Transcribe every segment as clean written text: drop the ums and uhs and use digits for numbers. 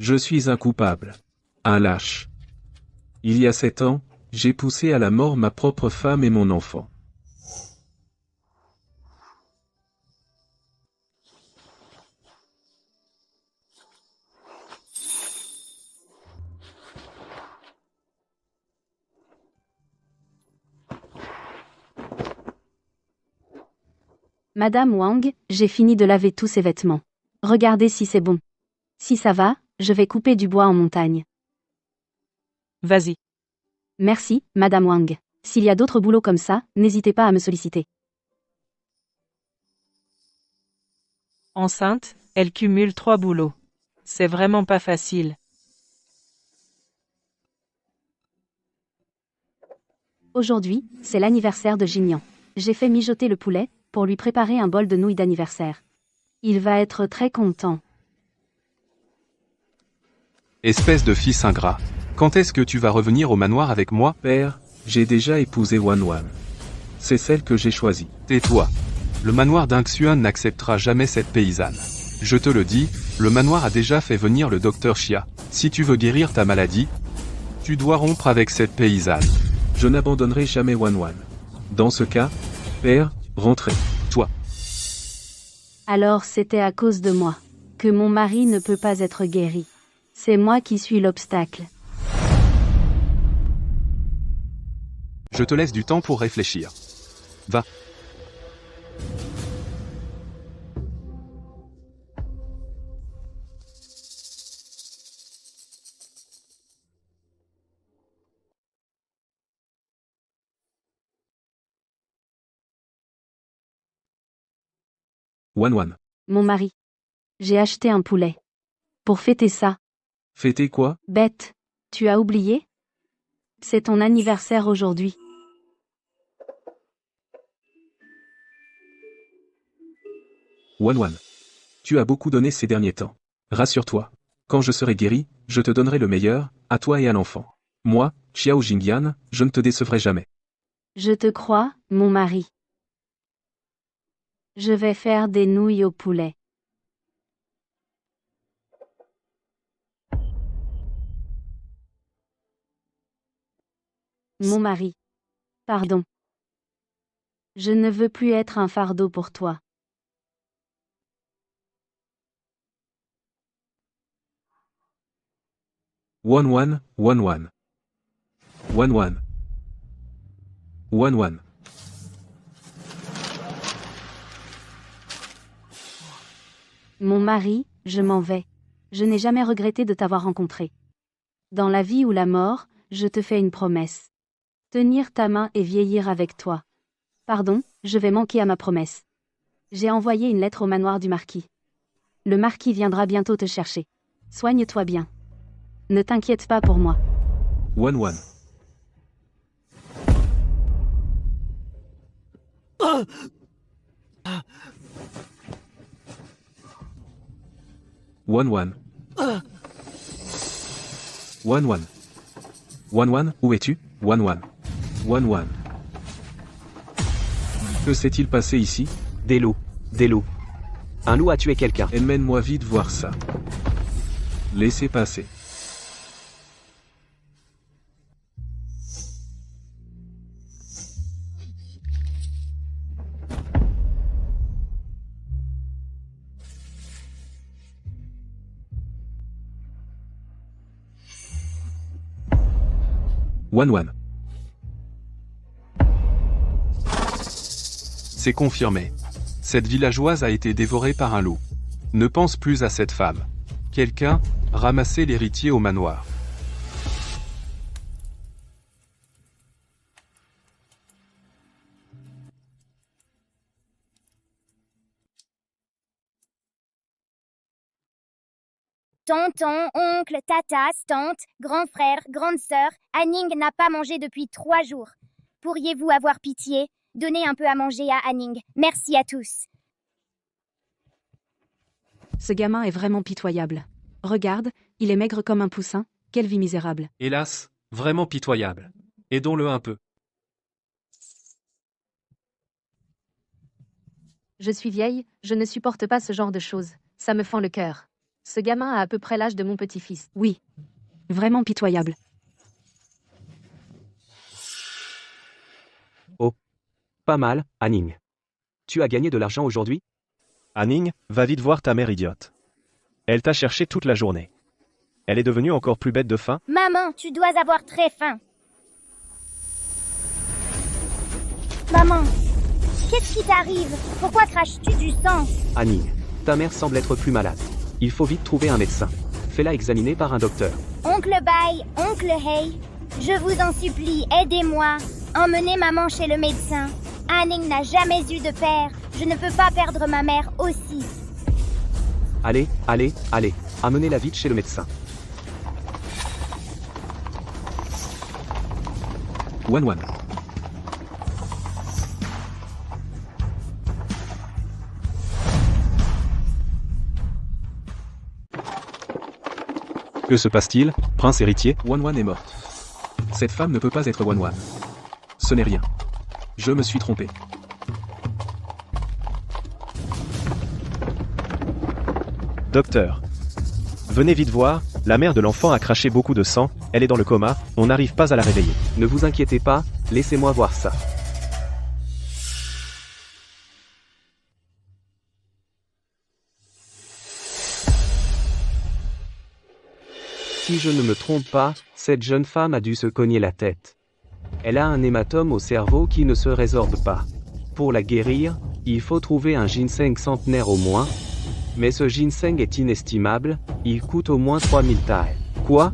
Je suis un coupable. Un lâche. Il y a 7 ans, j'ai poussé à la mort ma propre femme et mon enfant. Madame Wang, j'ai fini de laver tous ces vêtements. Regardez si c'est bon. Si ça va, je vais couper du bois en montagne. Vas-y. Merci, Madame Wang. S'il y a d'autres boulots comme ça, n'hésitez pas à me solliciter. Enceinte, elle cumule 3 boulots. C'est vraiment pas facile. Aujourd'hui, c'est l'anniversaire de Jinian. J'ai fait mijoter le poulet, pour lui préparer un bol de nouilles d'anniversaire. Il va être très content. Espèce de fils ingrat. Quand est-ce que tu vas revenir au manoir avec moi? Père, j'ai déjà épousé Wanwan. C'est celle que j'ai choisie. Tais-toi. Le manoir d'Ingxuan n'acceptera jamais cette paysanne. Je te le dis, le manoir a déjà fait venir le docteur Xia. Si tu veux guérir ta maladie, tu dois rompre avec cette paysanne. Je n'abandonnerai jamais Wanwan. Dans ce cas, père, rentrez. Toi. Alors c'était à cause de moi que mon mari ne peut pas être guéri. C'est moi qui suis l'obstacle. Je te laisse du temps pour réfléchir. Va. Wanwan. Mon mari. J'ai acheté un poulet. Pour fêter ça. Fêtez quoi? Bête. Tu as oublié? C'est ton anniversaire aujourd'hui. Wanwan. Tu as beaucoup donné ces derniers temps. Rassure-toi. Quand je serai guéri, je te donnerai le meilleur, à toi et à l'enfant. Moi, Xiao Jingyan, je ne te décevrai jamais. Je te crois, mon mari. Je vais faire des nouilles au poulet. Mon mari. Pardon. Je ne veux plus être un fardeau pour toi. Wanwan, Wanwan. Wanwan. Wanwan. Mon mari, je m'en vais. Je n'ai jamais regretté de t'avoir rencontré. Dans la vie ou la mort, je te fais une promesse. Tenir ta main et vieillir avec toi. Pardon, je vais manquer à ma promesse. J'ai envoyé une lettre au manoir du marquis. Le marquis viendra bientôt te chercher. Soigne-toi bien. Ne t'inquiète pas pour moi. Wanwan. Wanwan. Wanwan. Wanwan, où es-tu? Wanwan. Wanwan. Que s'est-il passé ici? Des loups. Des loups. Un loup a tué quelqu'un. Emmène-moi vite voir ça. Laissez passer. Wanwan. C'est confirmé. Cette villageoise a été dévorée par un loup. Ne pense plus à cette femme. Quelqu'un, ramassez l'héritier au manoir. Tonton, oncle, tata, tante, grand frère, grande sœur, Anning n'a pas mangé depuis 3 jours. Pourriez-vous avoir pitié? Donnez un peu à manger à Anning. Merci à tous. Ce gamin est vraiment pitoyable. Regarde, il est maigre comme un poussin, quelle vie misérable. Hélas, vraiment pitoyable. Aidons-le un peu. Je suis vieille, je ne supporte pas ce genre de choses, ça me fend le cœur. Ce gamin a à peu près l'âge de mon petit-fils. Oui. Vraiment pitoyable. Pas mal, Anning. Tu as gagné de l'argent aujourd'hui? Anning, va vite voir ta mère idiote. Elle t'a cherché toute la journée. Elle est devenue encore plus bête de faim. Maman, tu dois avoir très faim. Maman, qu'est-ce qui t'arrive? Pourquoi craches-tu du sang? Anning, ta mère semble être plus malade. Il faut vite trouver un médecin. Fais-la examiner par un docteur. Oncle Bye, Oncle Hey, je vous en supplie, aidez-moi. Emmenez maman chez le médecin. Anning n'a jamais eu de père. Je ne peux pas perdre ma mère aussi. Allez, allez, allez. Amenez-la vite chez le médecin. Wan. Que se passe-t-il, prince héritier? Wan est morte. Cette femme ne peut pas être Wan. Ce n'est rien. Je me suis trompé. Docteur. Venez vite voir, la mère de l'enfant a craché beaucoup de sang, elle est dans le coma, on n'arrive pas à la réveiller. Ne vous inquiétez pas, laissez-moi voir ça. Si je ne me trompe pas, cette jeune femme a dû se cogner la tête. Elle a un hématome au cerveau qui ne se résorbe pas. Pour la guérir, il faut trouver un ginseng centenaire au moins. Mais ce ginseng est inestimable, il coûte au moins 3000 taels. Quoi?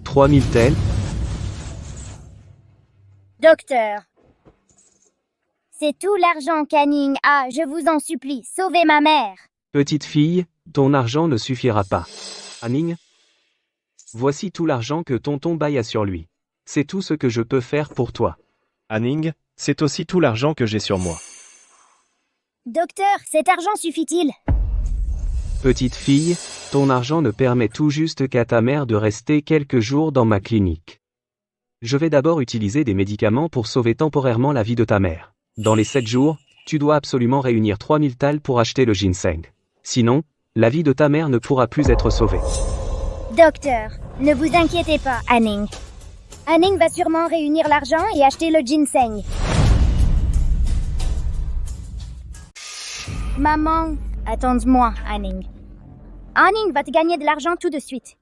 3000 taels? Docteur, c'est tout l'argent qu'Anning a, je vous en supplie, sauvez ma mère. Petite fille, ton argent ne suffira pas. Anning? Voici tout l'argent que tonton Bye a sur lui. C'est tout ce que je peux faire pour toi. Anning, c'est aussi tout l'argent que j'ai sur moi. Docteur, cet argent suffit-il? Petite fille, ton argent ne permet tout juste qu'à ta mère de rester quelques jours dans ma clinique. Je vais d'abord utiliser des médicaments pour sauver temporairement la vie de ta mère. Dans les 7 jours, tu dois absolument réunir 3000 taels pour acheter le ginseng. Sinon, la vie de ta mère ne pourra plus être sauvée. Docteur, ne vous inquiétez pas, Anning. Anning va sûrement réunir l'argent et acheter le ginseng. Maman, attends-moi, Anning. Anning va te gagner de l'argent tout de suite.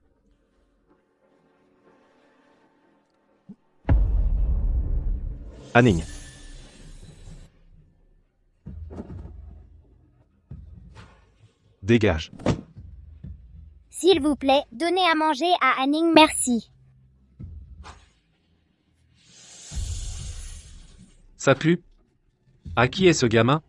Anning. Dégage. S'il vous plaît, donnez à manger à Anning, merci. Ça pue? À qui est ce gamin?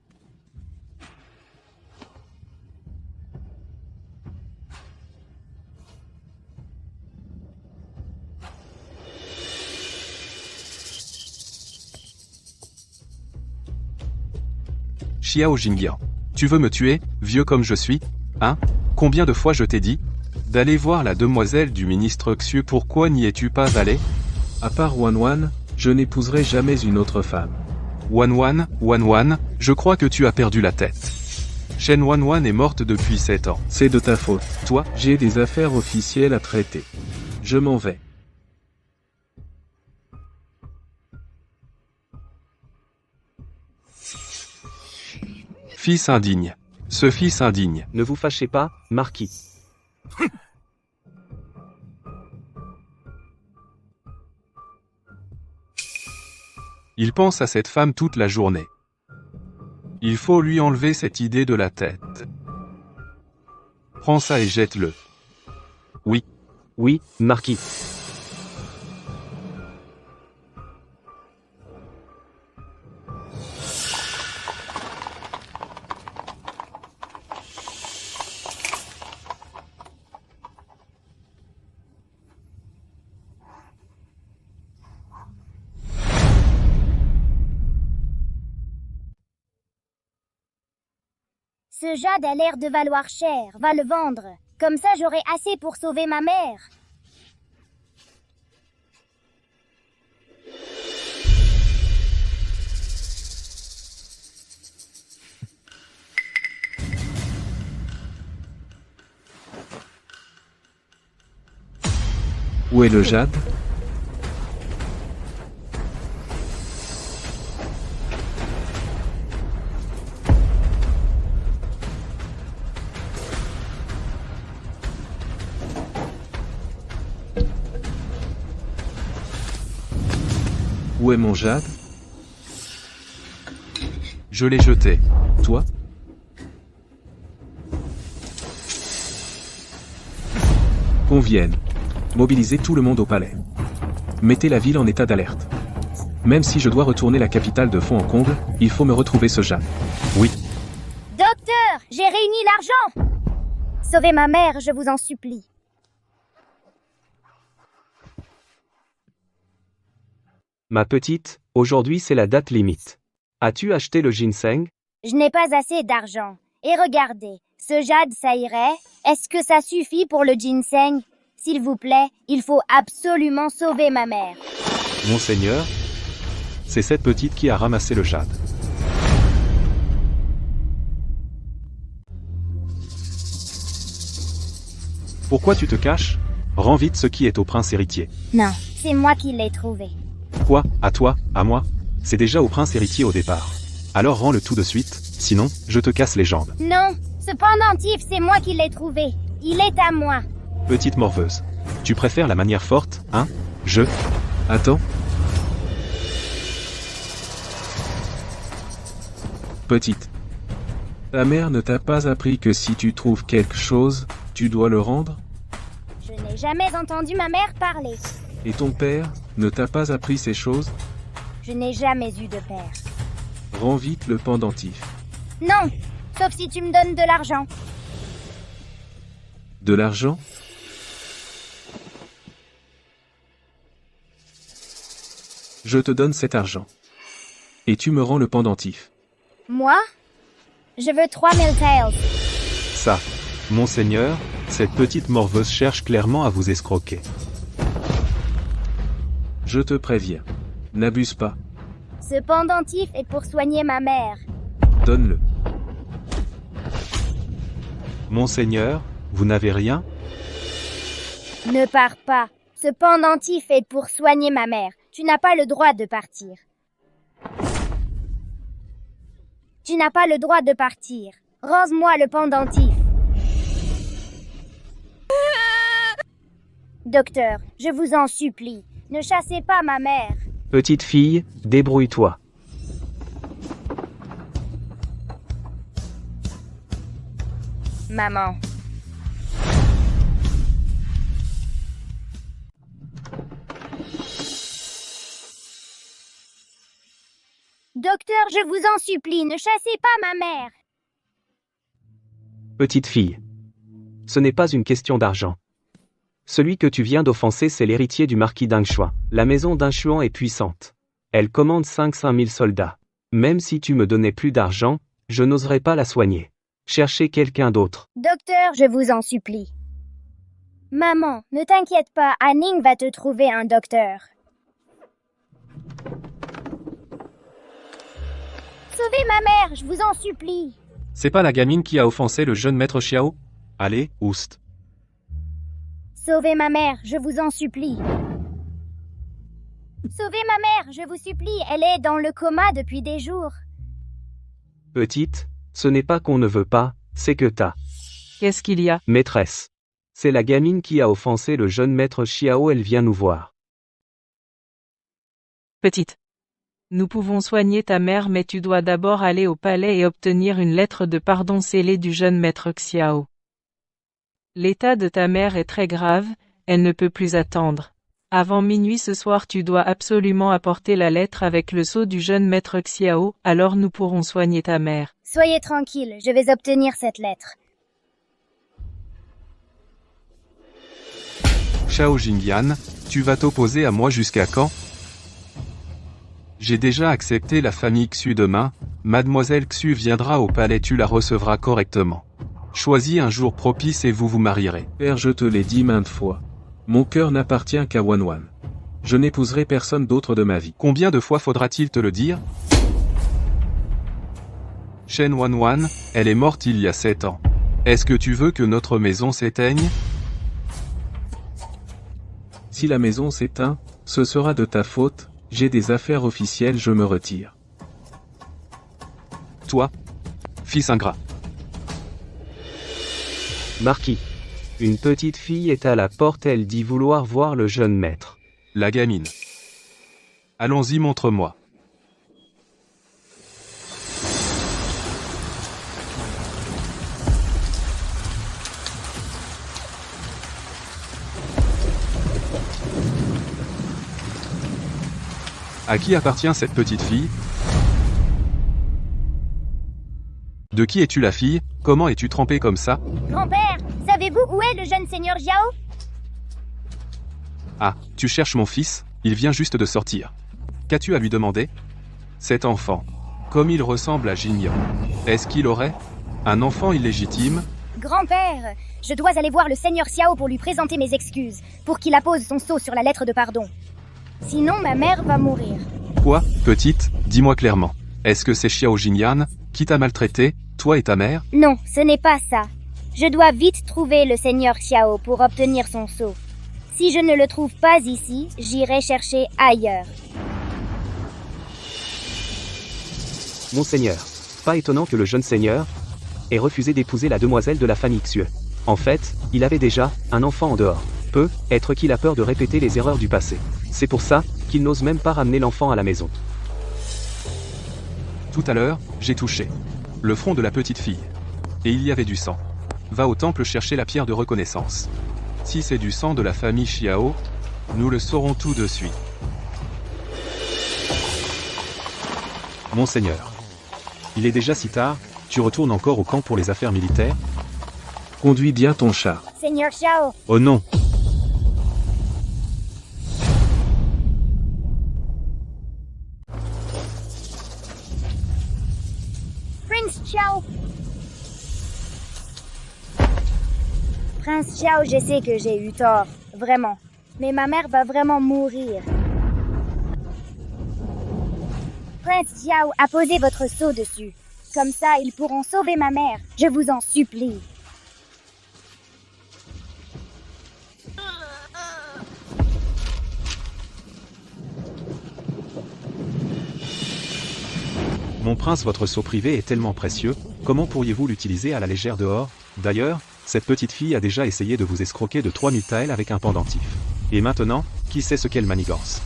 Xiao Jingyan. Tu veux me tuer, vieux comme je suis? Hein? Combien de fois je t'ai dit d'aller voir la demoiselle du ministre Xu, pourquoi n'y es-tu pas allé? À part Wan, je n'épouserai jamais une autre femme. Wan, je crois que tu as perdu la tête. Shen Wan est morte depuis 7 ans. C'est de ta faute. Toi, J'ai des affaires officielles à traiter. Je m'en vais. fils indigne. Ce fils indigne. Ne vous fâchez pas, marquis. Il pense à cette femme toute la journée. Il faut lui enlever cette idée de la tête. Prends ça et jette-le. Oui. Oui, marquis. Ce jade a l'air de valoir cher, va le vendre. Comme ça j'aurai assez pour sauver ma mère. Où est le jade? Où est mon jade? Je l'ai jeté. Toi? Qu'on vienne. Mobilisez tout le monde au palais. Mettez la ville en état d'alerte. Même si je dois retourner la capitale de fond en comble, il faut me retrouver ce jade. Oui. Docteur, j'ai réuni l'argent. Sauvez ma mère, je vous en supplie. Ma petite, aujourd'hui c'est la date limite. As-tu acheté le ginseng? Je n'ai pas assez d'argent. Et regardez, ce jade, ça irait? Est-ce que ça suffit pour le ginseng? S'il vous plaît, il faut absolument sauver ma mère. Monseigneur, c'est cette petite qui a ramassé le jade. Pourquoi tu te caches? Rends vite ce qui est au prince héritier. Non, c'est moi qui l'ai trouvé. Quoi? À toi? À moi? C'est déjà au prince héritier au départ. Alors rends-le tout de suite, sinon, je te casse les jambes. Non, ce pendentif, c'est moi qui l'ai trouvé. Il est à moi. Petite morveuse. Tu préfères la manière forte, hein? Attends. Petite. Ta mère ne t'a pas appris que si tu trouves quelque chose, tu dois le rendre? Je n'ai jamais entendu ma mère parler. Et ton père ne t'a pas appris ces choses? Je n'ai jamais eu de père. Rends vite le pendentif. Non, sauf si tu me donnes de l'argent. De l'argent? Je te donne cet argent. Et tu me rends le pendentif. Moi? Je veux 3000 taels. Ça. Monseigneur, cette petite morveuse cherche clairement à vous escroquer. Je te préviens. N'abuse pas. Ce pendentif est pour soigner ma mère. Donne-le. Monseigneur, vous n'avez rien? Ne pars pas. Ce pendentif est pour soigner ma mère. Tu n'as pas le droit de partir. Tu n'as pas le droit de partir. Rose-moi le pendentif. Docteur, je vous en supplie, ne chassez pas ma mère. Petite fille, débrouille-toi. Maman. Docteur, je vous en supplie, ne chassez pas ma mère. Petite fille. Ce n'est pas une question d'argent. Celui que tu viens d'offenser, c'est l'héritier du marquis d'Ingshuan. La maison d'Ingshuan est puissante. Elle commande 500 000 soldats. Même si tu me donnais plus d'argent, je n'oserais pas la soigner. Cherchez quelqu'un d'autre. Docteur, je vous en supplie. Maman, ne t'inquiète pas, Anning va te trouver un docteur. Sauvez ma mère, je vous en supplie. C'est pas la gamine qui a offensé le jeune maître Xiao? Allez, oust. Sauvez ma mère, je vous en supplie. Sauvez ma mère, je vous supplie, elle est dans le coma depuis des jours. Petite, ce n'est pas qu'on ne veut pas, c'est que t'as. Qu'est-ce qu'il y a? Maîtresse. C'est la gamine qui a offensé le jeune maître Xiao, elle vient nous voir. Petite. Nous pouvons soigner ta mère, mais tu dois d'abord aller au palais et obtenir une lettre de pardon scellée du jeune maître Xiao. L'état de ta mère est très grave, elle ne peut plus attendre. Avant minuit ce soir tu dois absolument apporter la lettre avec le sceau du jeune maître Xiao, alors nous pourrons soigner ta mère. Soyez tranquille, je vais obtenir cette lettre. Xiao Jingyan, tu vas t'opposer à moi jusqu'à quand? J'ai déjà accepté la famille Xu demain, mademoiselle Xu viendra au palais, tu la recevras correctement. Choisis un jour propice et vous vous marierez. Père, je te l'ai dit maintes fois. Mon cœur n'appartient qu'à Wanwan. Je n'épouserai personne d'autre de ma vie. Combien de fois faudra-t-il te le dire? Shen Wanwan, elle est morte il y a 7 ans. Est-ce que tu veux que notre maison s'éteigne? Si la maison s'éteint, ce sera de ta faute, j'ai des affaires officielles, je me retire. Toi, fils ingrat. Marquis. Une petite fille est à la porte, elle dit vouloir voir le jeune maître. La gamine. Allons-y, montre-moi. À qui appartient cette petite fille? De qui es-tu la fille? Comment es-tu trempée comme ça? Grand-père, savez-vous où est le jeune seigneur Xiao? Ah, tu cherches mon fils? Il vient juste de sortir. Qu'as-tu à lui demander? Cet enfant, comme il ressemble à Jin. Est-ce qu'il aurait un enfant illégitime? Grand-père, je dois aller voir le seigneur Xiao pour lui présenter mes excuses, pour qu'il appose son sceau sur la lettre de pardon. Sinon, ma mère va mourir. Quoi, petite? Dis-moi clairement. Est-ce que c'est Xiao Jinyan qui t'a maltraité, toi et ta mère? Non, ce n'est pas ça. Je dois vite trouver le seigneur Xiao pour obtenir son sceau. Si je ne le trouve pas ici, j'irai chercher ailleurs. Monseigneur. Pas étonnant que le jeune seigneur ait refusé d'épouser la demoiselle de la famille Xue. En fait, il avait déjà un enfant en dehors. Peut être qu'il a peur de répéter les erreurs du passé. C'est pour ça qu'il n'ose même pas ramener l'enfant à la maison. Tout à l'heure, j'ai touché le front de la petite fille. Et il y avait du sang. Va au temple chercher la pierre de reconnaissance. Si c'est du sang de la famille Xiao, nous le saurons tout de suite. Monseigneur. Il est déjà si tard, tu retournes encore au camp pour les affaires militaires? Conduis bien ton char. Seigneur Xiao, Oh non! Prince Xiao. Prince Xiao, je sais que j'ai eu tort, vraiment. Mais ma mère va vraiment mourir. Prince Xiao, apposez votre sceau dessus. Comme ça, ils pourront sauver ma mère. Je vous en supplie. Mon prince, votre sceau privé est tellement précieux, comment pourriez-vous l'utiliser à la légère dehors? D'ailleurs, cette petite fille a déjà essayé de vous escroquer de 3000 taels avec un pendentif. Et maintenant, qui sait ce qu'elle manigance?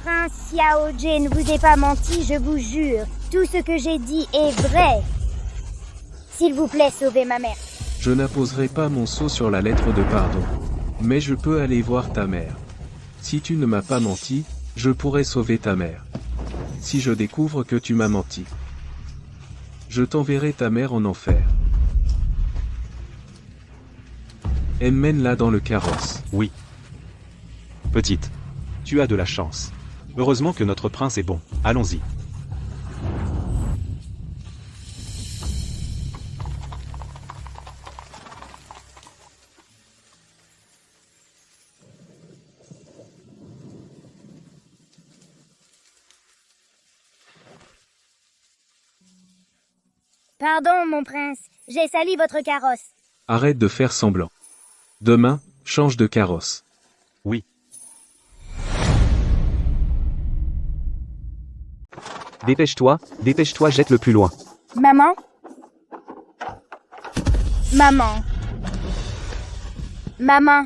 Prince Xiao, je ne vous ai pas menti, je vous jure. Tout ce que j'ai dit est vrai. S'il vous plaît, sauvez ma mère. Je n'apposerai pas mon sceau sur la lettre de pardon. Mais je peux aller voir ta mère. Si tu ne m'as pas menti, je pourrai sauver ta mère. Si je découvre que tu m'as menti, je t'enverrai ta mère en enfer. Emmène-la dans le carrosse. Oui. Petite. Tu as de la chance. Heureusement que notre prince est bon. Allons-y. Pardon, mon prince. J'ai sali votre carrosse. Arrête de faire semblant. Demain, change de carrosse. Oui. Dépêche-toi, jette-le plus loin. Maman? Maman? Maman?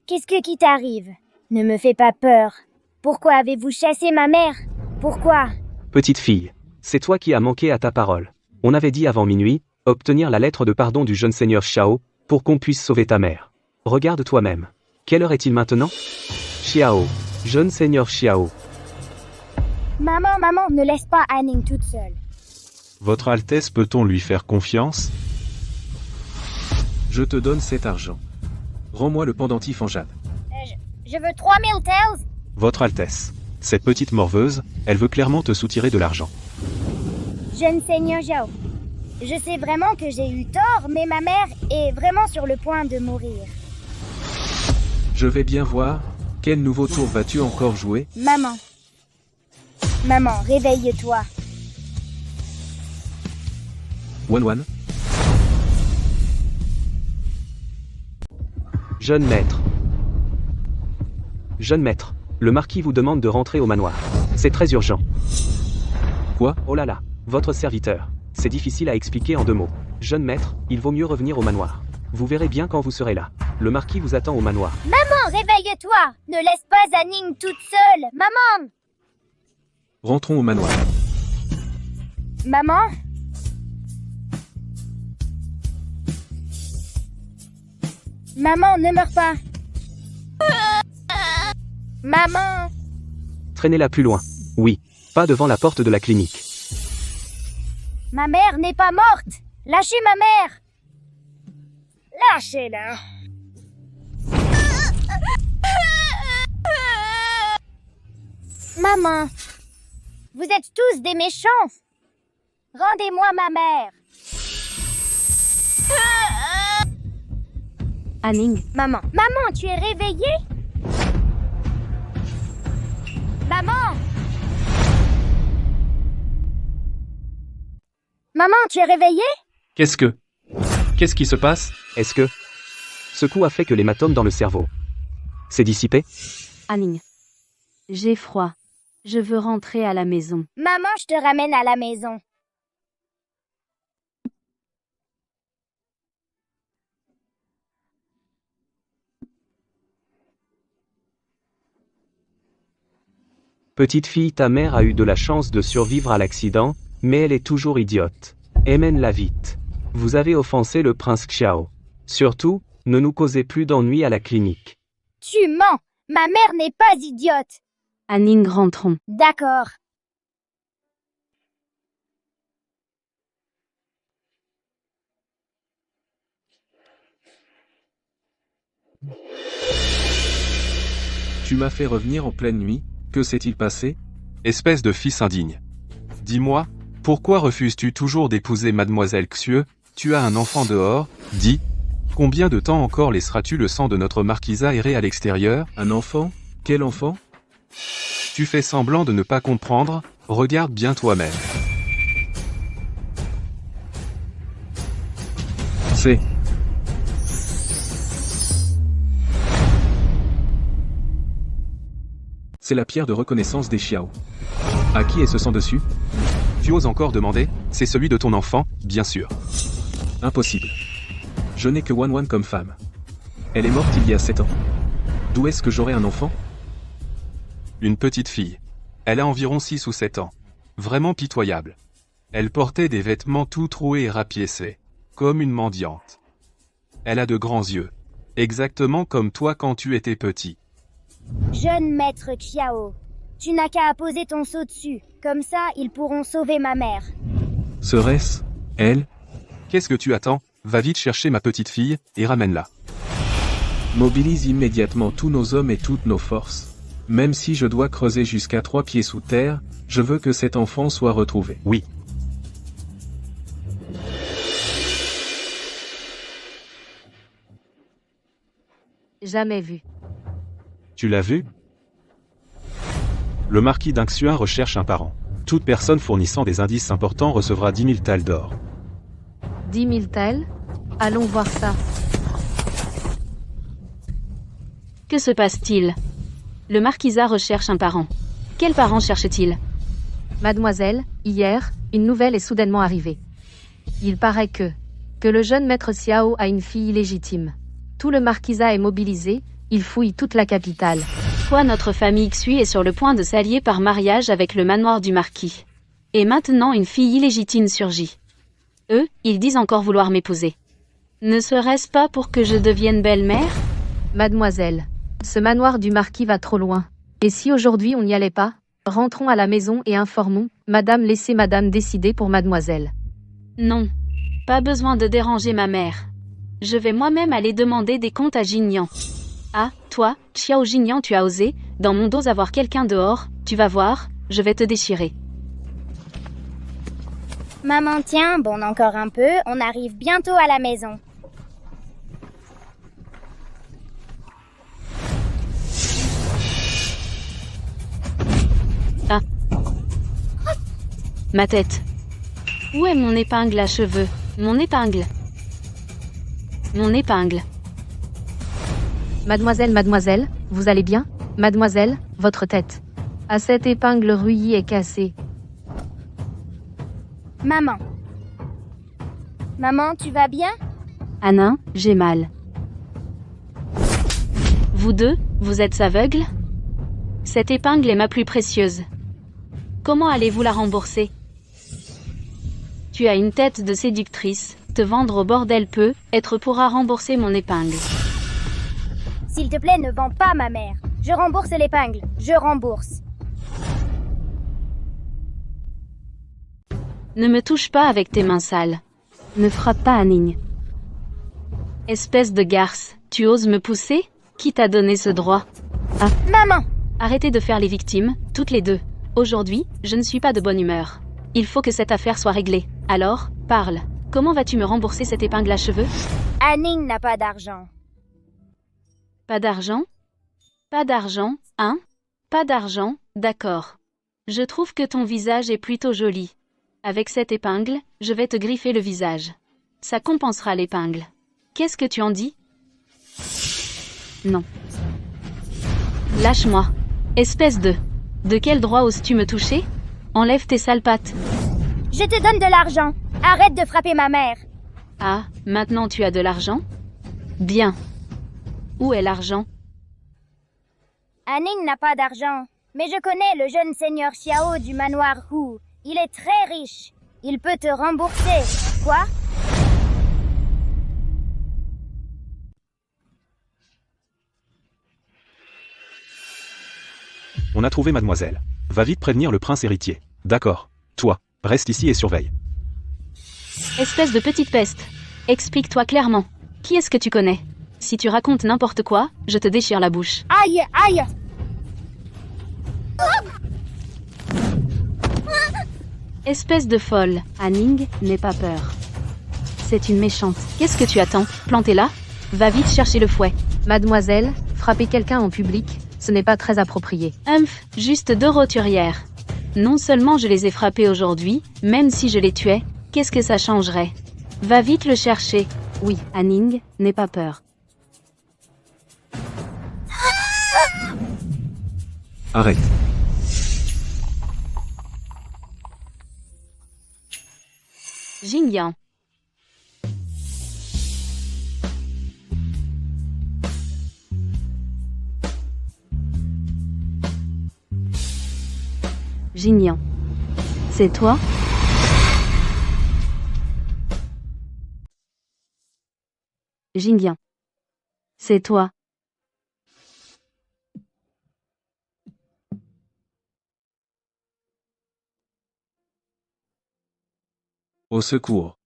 Qu'est-ce qui t'arrive? Ne me fais pas peur. Pourquoi avez-vous chassé ma mère? Pourquoi? Petite fille, c'est toi qui as manqué à ta parole. On avait dit avant minuit, obtenir la lettre de pardon du jeune seigneur Xiao, pour qu'on puisse sauver ta mère. Regarde toi-même. Quelle heure est-il maintenant? Xiao, jeune seigneur Xiao. Maman, ne laisse pas Anning toute seule. Votre Altesse, peut-on lui faire confiance? Je te donne cet argent. Rends-moi le pendentif en jade. Je veux 3000 taels. Votre Altesse. Cette petite morveuse, elle veut clairement te soutirer de l'argent. Jeune seigneur Xiao, je sais vraiment que j'ai eu tort, mais ma mère est vraiment sur le point de mourir. Je vais bien voir. Quel nouveau tour vas-tu encore jouer? Maman, réveille-toi. Wan. Jeune maître. Jeune maître, le marquis vous demande de rentrer au manoir. C'est très urgent. Quoi? Oh là là, votre serviteur. C'est difficile à expliquer en 2 mots. Jeune maître, il vaut mieux revenir au manoir. Vous verrez bien quand vous serez là. Le marquis vous attend au manoir. Maman, réveille-toi! Ne laisse pas Anning toute seule! Maman! Rentrons au manoir. Maman? Maman, ne meurs pas! Maman! Traînez-la plus loin. Oui, pas devant la porte de la clinique. Ma mère n'est pas morte! Lâchez ma mère! Lâchez-la! Maman! Vous êtes tous des méchants! Rendez-moi ma mère! Anning, Maman! Maman, tu es réveillée? Maman! Maman, tu es réveillée? Qu'est-ce qui se passe? Est-ce que... Ce coup a fait que l'hématome dans le cerveau s'est dissipé? Anning. J'ai froid. Je veux rentrer à la maison. Maman, je te ramène à la maison. Petite fille, ta mère a eu de la chance de survivre à l'accident, mais elle est toujours idiote. Emmène-la vite. Vous avez offensé le prince Xiao. Surtout, ne nous causez plus d'ennuis à la clinique. Tu mens! Ma mère n'est pas idiote! Anning, rentrons. D'accord. Tu m'as fait revenir en pleine nuit. Que s'est-il passé? Espèce de fils indigne. Dis-moi, pourquoi refuses-tu toujours d'épouser mademoiselle Xue? Tu as un enfant dehors, dis. Combien de temps encore laisseras-tu le sang de notre marquisa errer à l'extérieur? Un enfant? Quel enfant? Tu fais semblant de ne pas comprendre, regarde bien toi-même. C'est... C'est la pierre de reconnaissance des Xiao. À qui est ce sang dessus? Tu oses encore demander? C'est celui de ton enfant, bien sûr. Impossible. Je n'ai que Wan comme femme. Elle est morte il y a 7 ans. D'où est-ce que j'aurai un enfant? Une petite fille. Elle a environ 6 ou 7 ans. Vraiment pitoyable. Elle portait des vêtements tout troués et rapiécés. Comme une mendiante. Elle a de grands yeux. Exactement comme toi quand tu étais petit. Jeune maître Xiao, tu n'as qu'à apposer ton sceau dessus. Comme ça, ils pourront sauver ma mère. Serait-ce elle? Qu'est-ce que tu attends? Va vite chercher ma petite fille, et ramène-la. Mobilise immédiatement tous nos hommes et toutes nos forces. Même si je dois creuser jusqu'à 3 pieds sous terre, je veux que cet enfant soit retrouvé. Oui. Jamais vu. Tu l'as vu? Le marquis d'Ingxuan recherche un parent. Toute personne fournissant des indices importants recevra 10 000 thalles d'or. 10 000 thalles? Allons voir ça. Que se passe-t-il? Le marquisat recherche un parent. Quel parent cherche-t-il? Mademoiselle, hier, une nouvelle est soudainement arrivée. Il paraît que le jeune maître Xiao a une fille illégitime. Tout le marquisat est mobilisé, il fouille toute la capitale. Toi, notre famille Xui est sur le point de s'allier par mariage avec le manoir du marquis. Et maintenant une fille illégitime surgit. Eux, ils disent encore vouloir m'épouser. Ne serait-ce pas pour que je devienne belle-mère? Mademoiselle, ce manoir du marquis va trop loin. Et si aujourd'hui on n'y allait pas? Rentrons à la maison et informons, madame, laissez madame décider pour mademoiselle. Non. Pas besoin de déranger ma mère. Je vais moi-même aller demander des comptes à Jingyan. Ah, toi, Xiao Jingyan, tu as osé, dans mon dos avoir quelqu'un dehors, tu vas voir, je vais te déchirer. Maman, tiens, bon, encore un peu, on arrive bientôt à la maison. Ah. Ma tête. Où est mon épingle à cheveux? Mon épingle. Mon épingle. Mademoiselle, vous allez bien? Mademoiselle, votre tête. Ah, cette épingle rouillée est cassée. Maman. Maman, tu vas bien? Anna, j'ai mal. Vous deux, vous êtes aveugles? Cette épingle est ma plus précieuse. Comment allez-vous la rembourser? Tu as une tête de séductrice. Te vendre au bordel peut être pourra rembourser mon épingle. S'il te plaît, ne vends pas ma mère. Je rembourse l'épingle. Je rembourse. Ne me touche pas avec tes mains sales. Ne frappe pas Anning. Espèce de garce, tu oses me pousser? Qui t'a donné ce droit? Ah, Maman! arrêtez de faire les victimes, toutes les deux. Aujourd'hui, je ne suis pas de bonne humeur. Il faut que cette affaire soit réglée. Alors, parle. Comment vas-tu me rembourser cette épingle à cheveux? Anning n'a pas d'argent. Pas d'argent? Pas d'argent, hein? Pas d'argent, d'accord. Je trouve que ton visage est plutôt joli. Avec cette épingle, je vais te griffer le visage. Ça compensera l'épingle. Qu'est-ce que tu en dis? Non. Lâche-moi. Espèce de... De quel droit oses-tu me toucher? Enlève tes sales pattes. Je te donne de l'argent. Arrête de frapper ma mère. Ah, maintenant tu as de l'argent? Bien. Où est l'argent? Anning n'a pas d'argent. Mais je connais le jeune seigneur Xiao du manoir Hu. Il est très riche. Il peut te rembourser. Quoi? On a trouvé mademoiselle. Va vite prévenir le prince héritier. D'accord. Toi, reste ici et surveille. Espèce de petite peste. Explique-toi clairement. Qui est-ce que tu connais? Si tu racontes n'importe quoi, je te déchire la bouche. Aïe, aïe! Espèce de folle. Anning, n'aie pas peur. C'est une méchante. Qu'est-ce que tu attends? Plantez-la? Va vite chercher le fouet. Mademoiselle, frapper quelqu'un en public, ce n'est pas très approprié. Juste 2 roturières. Non seulement je les ai frappés aujourd'hui, même si je les tuais, qu'est-ce que ça changerait? Va vite le chercher. Oui, Anning, n'aie pas peur. Arrête. Jingyan. Jingyan. C'est toi? Jingyan. C'est toi? Au secours.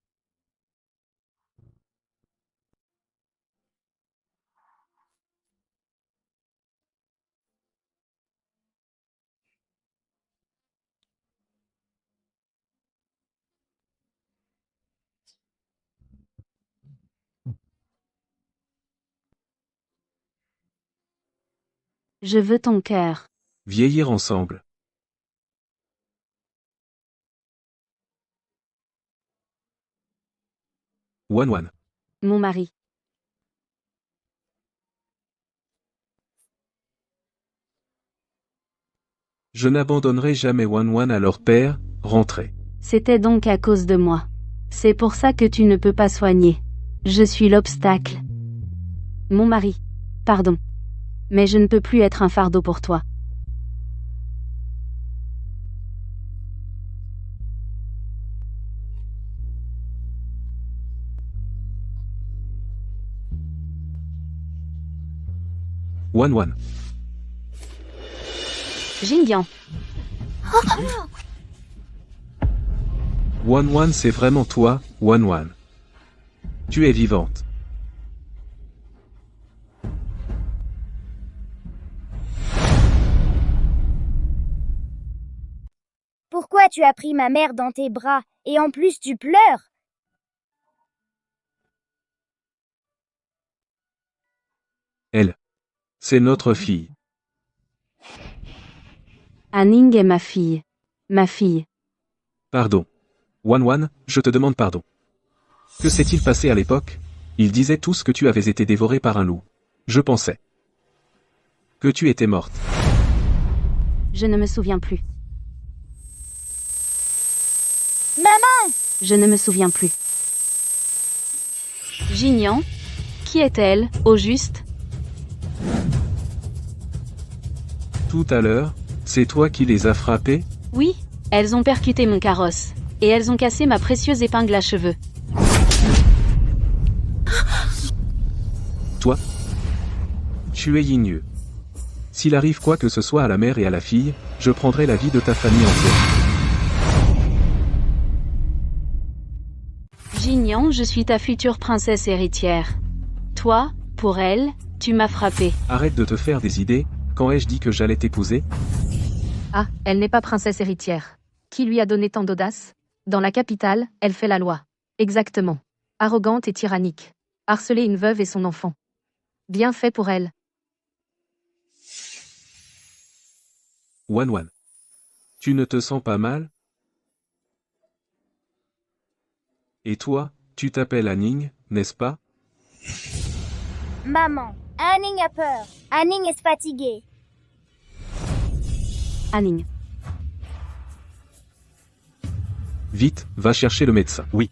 Je veux ton cœur. Vieillir ensemble. Wan. Mon mari. Je n'abandonnerai jamais Wan à leur père, rentrez. C'était donc à cause de moi. C'est pour ça que tu ne peux pas soigner. Je suis l'obstacle. Mon mari. Pardon. Mais je ne peux plus être un fardeau pour toi. Wan. Jingyan. Wan, c'est vraiment toi, Wan. Tu es vivante. Pourquoi tu as pris ma mère dans tes bras et en plus tu pleures? Elle. C'est notre fille. Anning est ma fille. Ma fille. Pardon. Wan, je te demande pardon. Que s'est-il passé à l'époque? Il disait tous que tu avais été dévoré par un loup. Je pensais. Que tu étais morte. Je ne me souviens plus. Maman! Je ne me souviens plus. Jignan? Qui est-elle, au juste? Tout à l'heure, c'est toi qui les as frappés? Oui, elles ont percuté mon carrosse. Et elles ont cassé ma précieuse épingle à cheveux. Toi? Tu es ignoble. S'il arrive quoi que ce soit à la mère et à la fille, je prendrai la vie de ta famille entière. Jignan, je suis ta future princesse héritière. Toi, pour elle, tu m'as frappé. Arrête de te faire des idées, quand ai-je dit que j'allais t'épouser? Ah, elle n'est pas princesse héritière. Qui lui a donné tant d'audace? Dans la capitale, elle fait la loi. Exactement. Arrogante et tyrannique. Harceler une veuve et son enfant. Bien fait pour elle. Wan. Tu ne te sens pas mal? Et toi, tu t'appelles Anning, n'est-ce pas? Maman, Anning a peur. Anning est fatiguée. Anning. Vite, va chercher le médecin. Oui.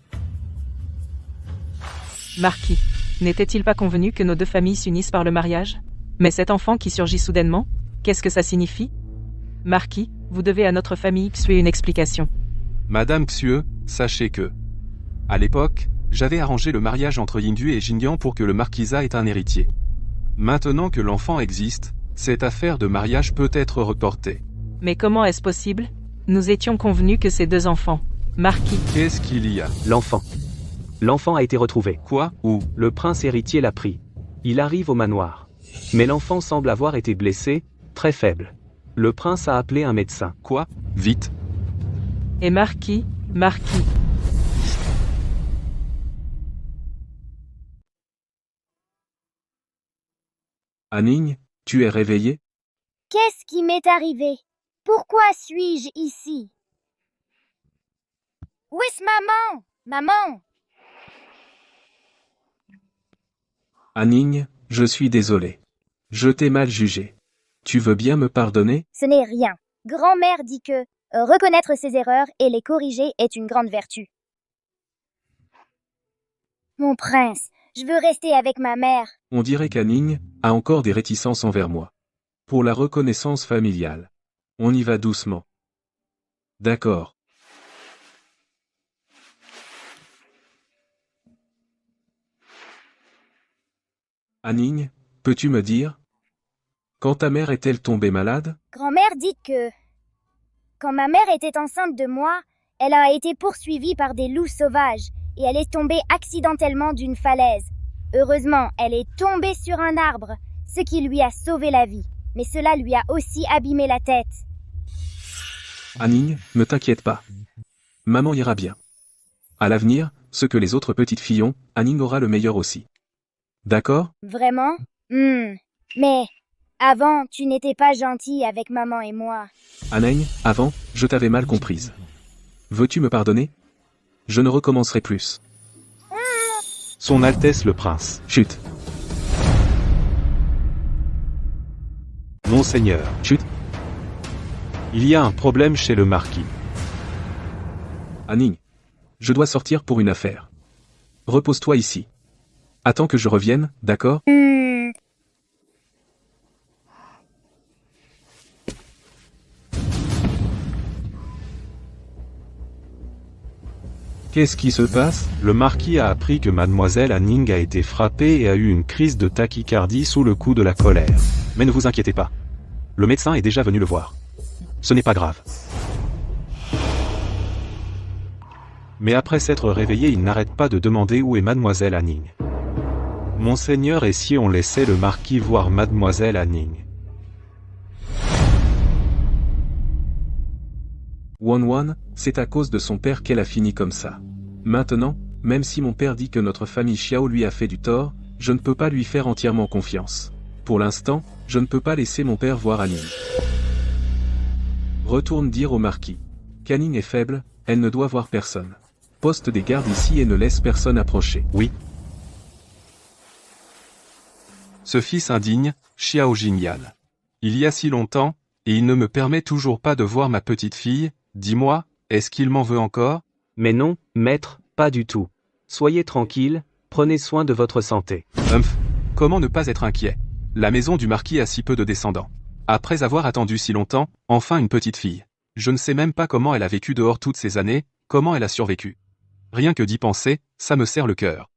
Marquis, n'était-il pas convenu que nos deux familles s'unissent par le mariage? Mais cet enfant qui surgit soudainement, qu'est-ce que ça signifie? Marquis, vous devez à notre famille Xue une explication. Madame Xue, sachez que, à l'époque, j'avais arrangé le mariage entre Yingyu et Jingyan pour que le marquisat ait un héritier. Maintenant que l'enfant existe, cette affaire de mariage peut être reportée. Mais comment est-ce possible? Nous étions convenus que ces deux enfants. Marquis, Qu'est-ce qu'il y a? L'enfant. L'enfant a été retrouvé. Quoi? Où? Le prince héritier l'a pris. Il arrive au manoir. Mais l'enfant semble avoir été blessé, très faible. Le prince a appelé un médecin. Quoi? Vite. et Marquis. Anning, tu es réveillée? Qu'est-ce qui m'est arrivé? Pourquoi suis-je ici? Où est-ce maman? Maman! Anning, je suis désolé. Je t'ai mal jugé. Tu veux bien me pardonner? Ce n'est rien. Grand-mère dit que reconnaître ses erreurs et les corriger est une grande vertu. Mon prince, je veux rester avec ma mère. On dirait qu'Anning a encore des réticences envers moi. Pour la reconnaissance familiale. On y va doucement. D'accord. Anning, peux-tu me dire? Quand ta mère est-elle tombée malade? Grand-mère dit que quand ma mère était enceinte de moi, elle a été poursuivie par des loups sauvages et elle est tombée accidentellement d'une falaise. Heureusement, elle est tombée sur un arbre, ce qui lui a sauvé la vie. Mais cela lui a aussi abîmé la tête. Anning, ne t'inquiète pas. Maman ira bien. À l'avenir, ce que les autres petites filles ont, Anning aura le meilleur aussi. D'accord? Vraiment? Mais avant, tu n'étais pas gentil avec maman et moi. Anning, avant, je t'avais mal comprise. Veux-tu me pardonner? Je ne recommencerai plus. Son Altesse le Prince. Chut. Monseigneur. Chut. Il y a un problème chez le marquis. Anning. Je dois sortir pour une affaire. Repose-toi ici. Attends que je revienne, d'accord? Qu'est-ce qui se passe? Le marquis a appris que mademoiselle Anning a été frappée et a eu une crise de tachycardie sous le coup de la colère. Mais ne vous inquiétez pas. Le médecin est déjà venu le voir. Ce n'est pas grave. Mais après s'être réveillé, il n'arrête pas de demander où est mademoiselle Anning. Monseigneur, et si on laissait le marquis voir mademoiselle Anning? Wan, c'est à cause de son père qu'elle a fini comme ça. Maintenant, même si mon père dit que notre famille Xiao lui a fait du tort, je ne peux pas lui faire entièrement confiance. Pour l'instant, je ne peux pas laisser mon père voir Anning. Retourne dire au marquis qu'Anning est faible, elle ne doit voir personne. Poste des gardes ici et ne laisse personne approcher. Oui. Ce fils indigne, Xiao Jingyan. Il y a si longtemps, et il ne me permet toujours pas de voir ma petite fille, dis-moi, est-ce qu'il m'en veut encore? Mais non, maître, pas du tout. Soyez tranquille, prenez soin de votre santé. Comment ne pas être inquiet? La maison du marquis a si peu de descendants. Après avoir attendu si longtemps, enfin une petite fille. Je ne sais même pas comment elle a vécu dehors toutes ces années, comment elle a survécu. Rien que d'y penser, ça me serre le cœur.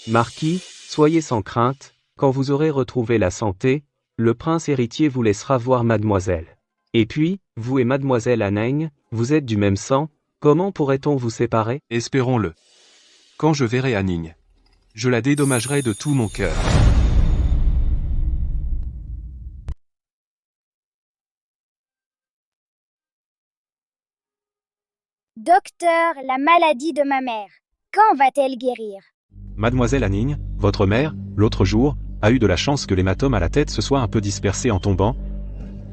Marquis, soyez sans crainte, quand vous aurez retrouvé la santé, le prince héritier vous laissera voir mademoiselle. Et puis, vous et mademoiselle Aneng, vous êtes du même sang, comment pourrait-on vous séparer? Espérons-le. Quand je verrai Anning, je la dédommagerai de tout mon cœur. Docteur, la maladie de ma mère. Quand va-t-elle guérir? Mademoiselle Anning, votre mère, l'autre jour, a eu de la chance que l'hématome à la tête se soit un peu dispersé en tombant.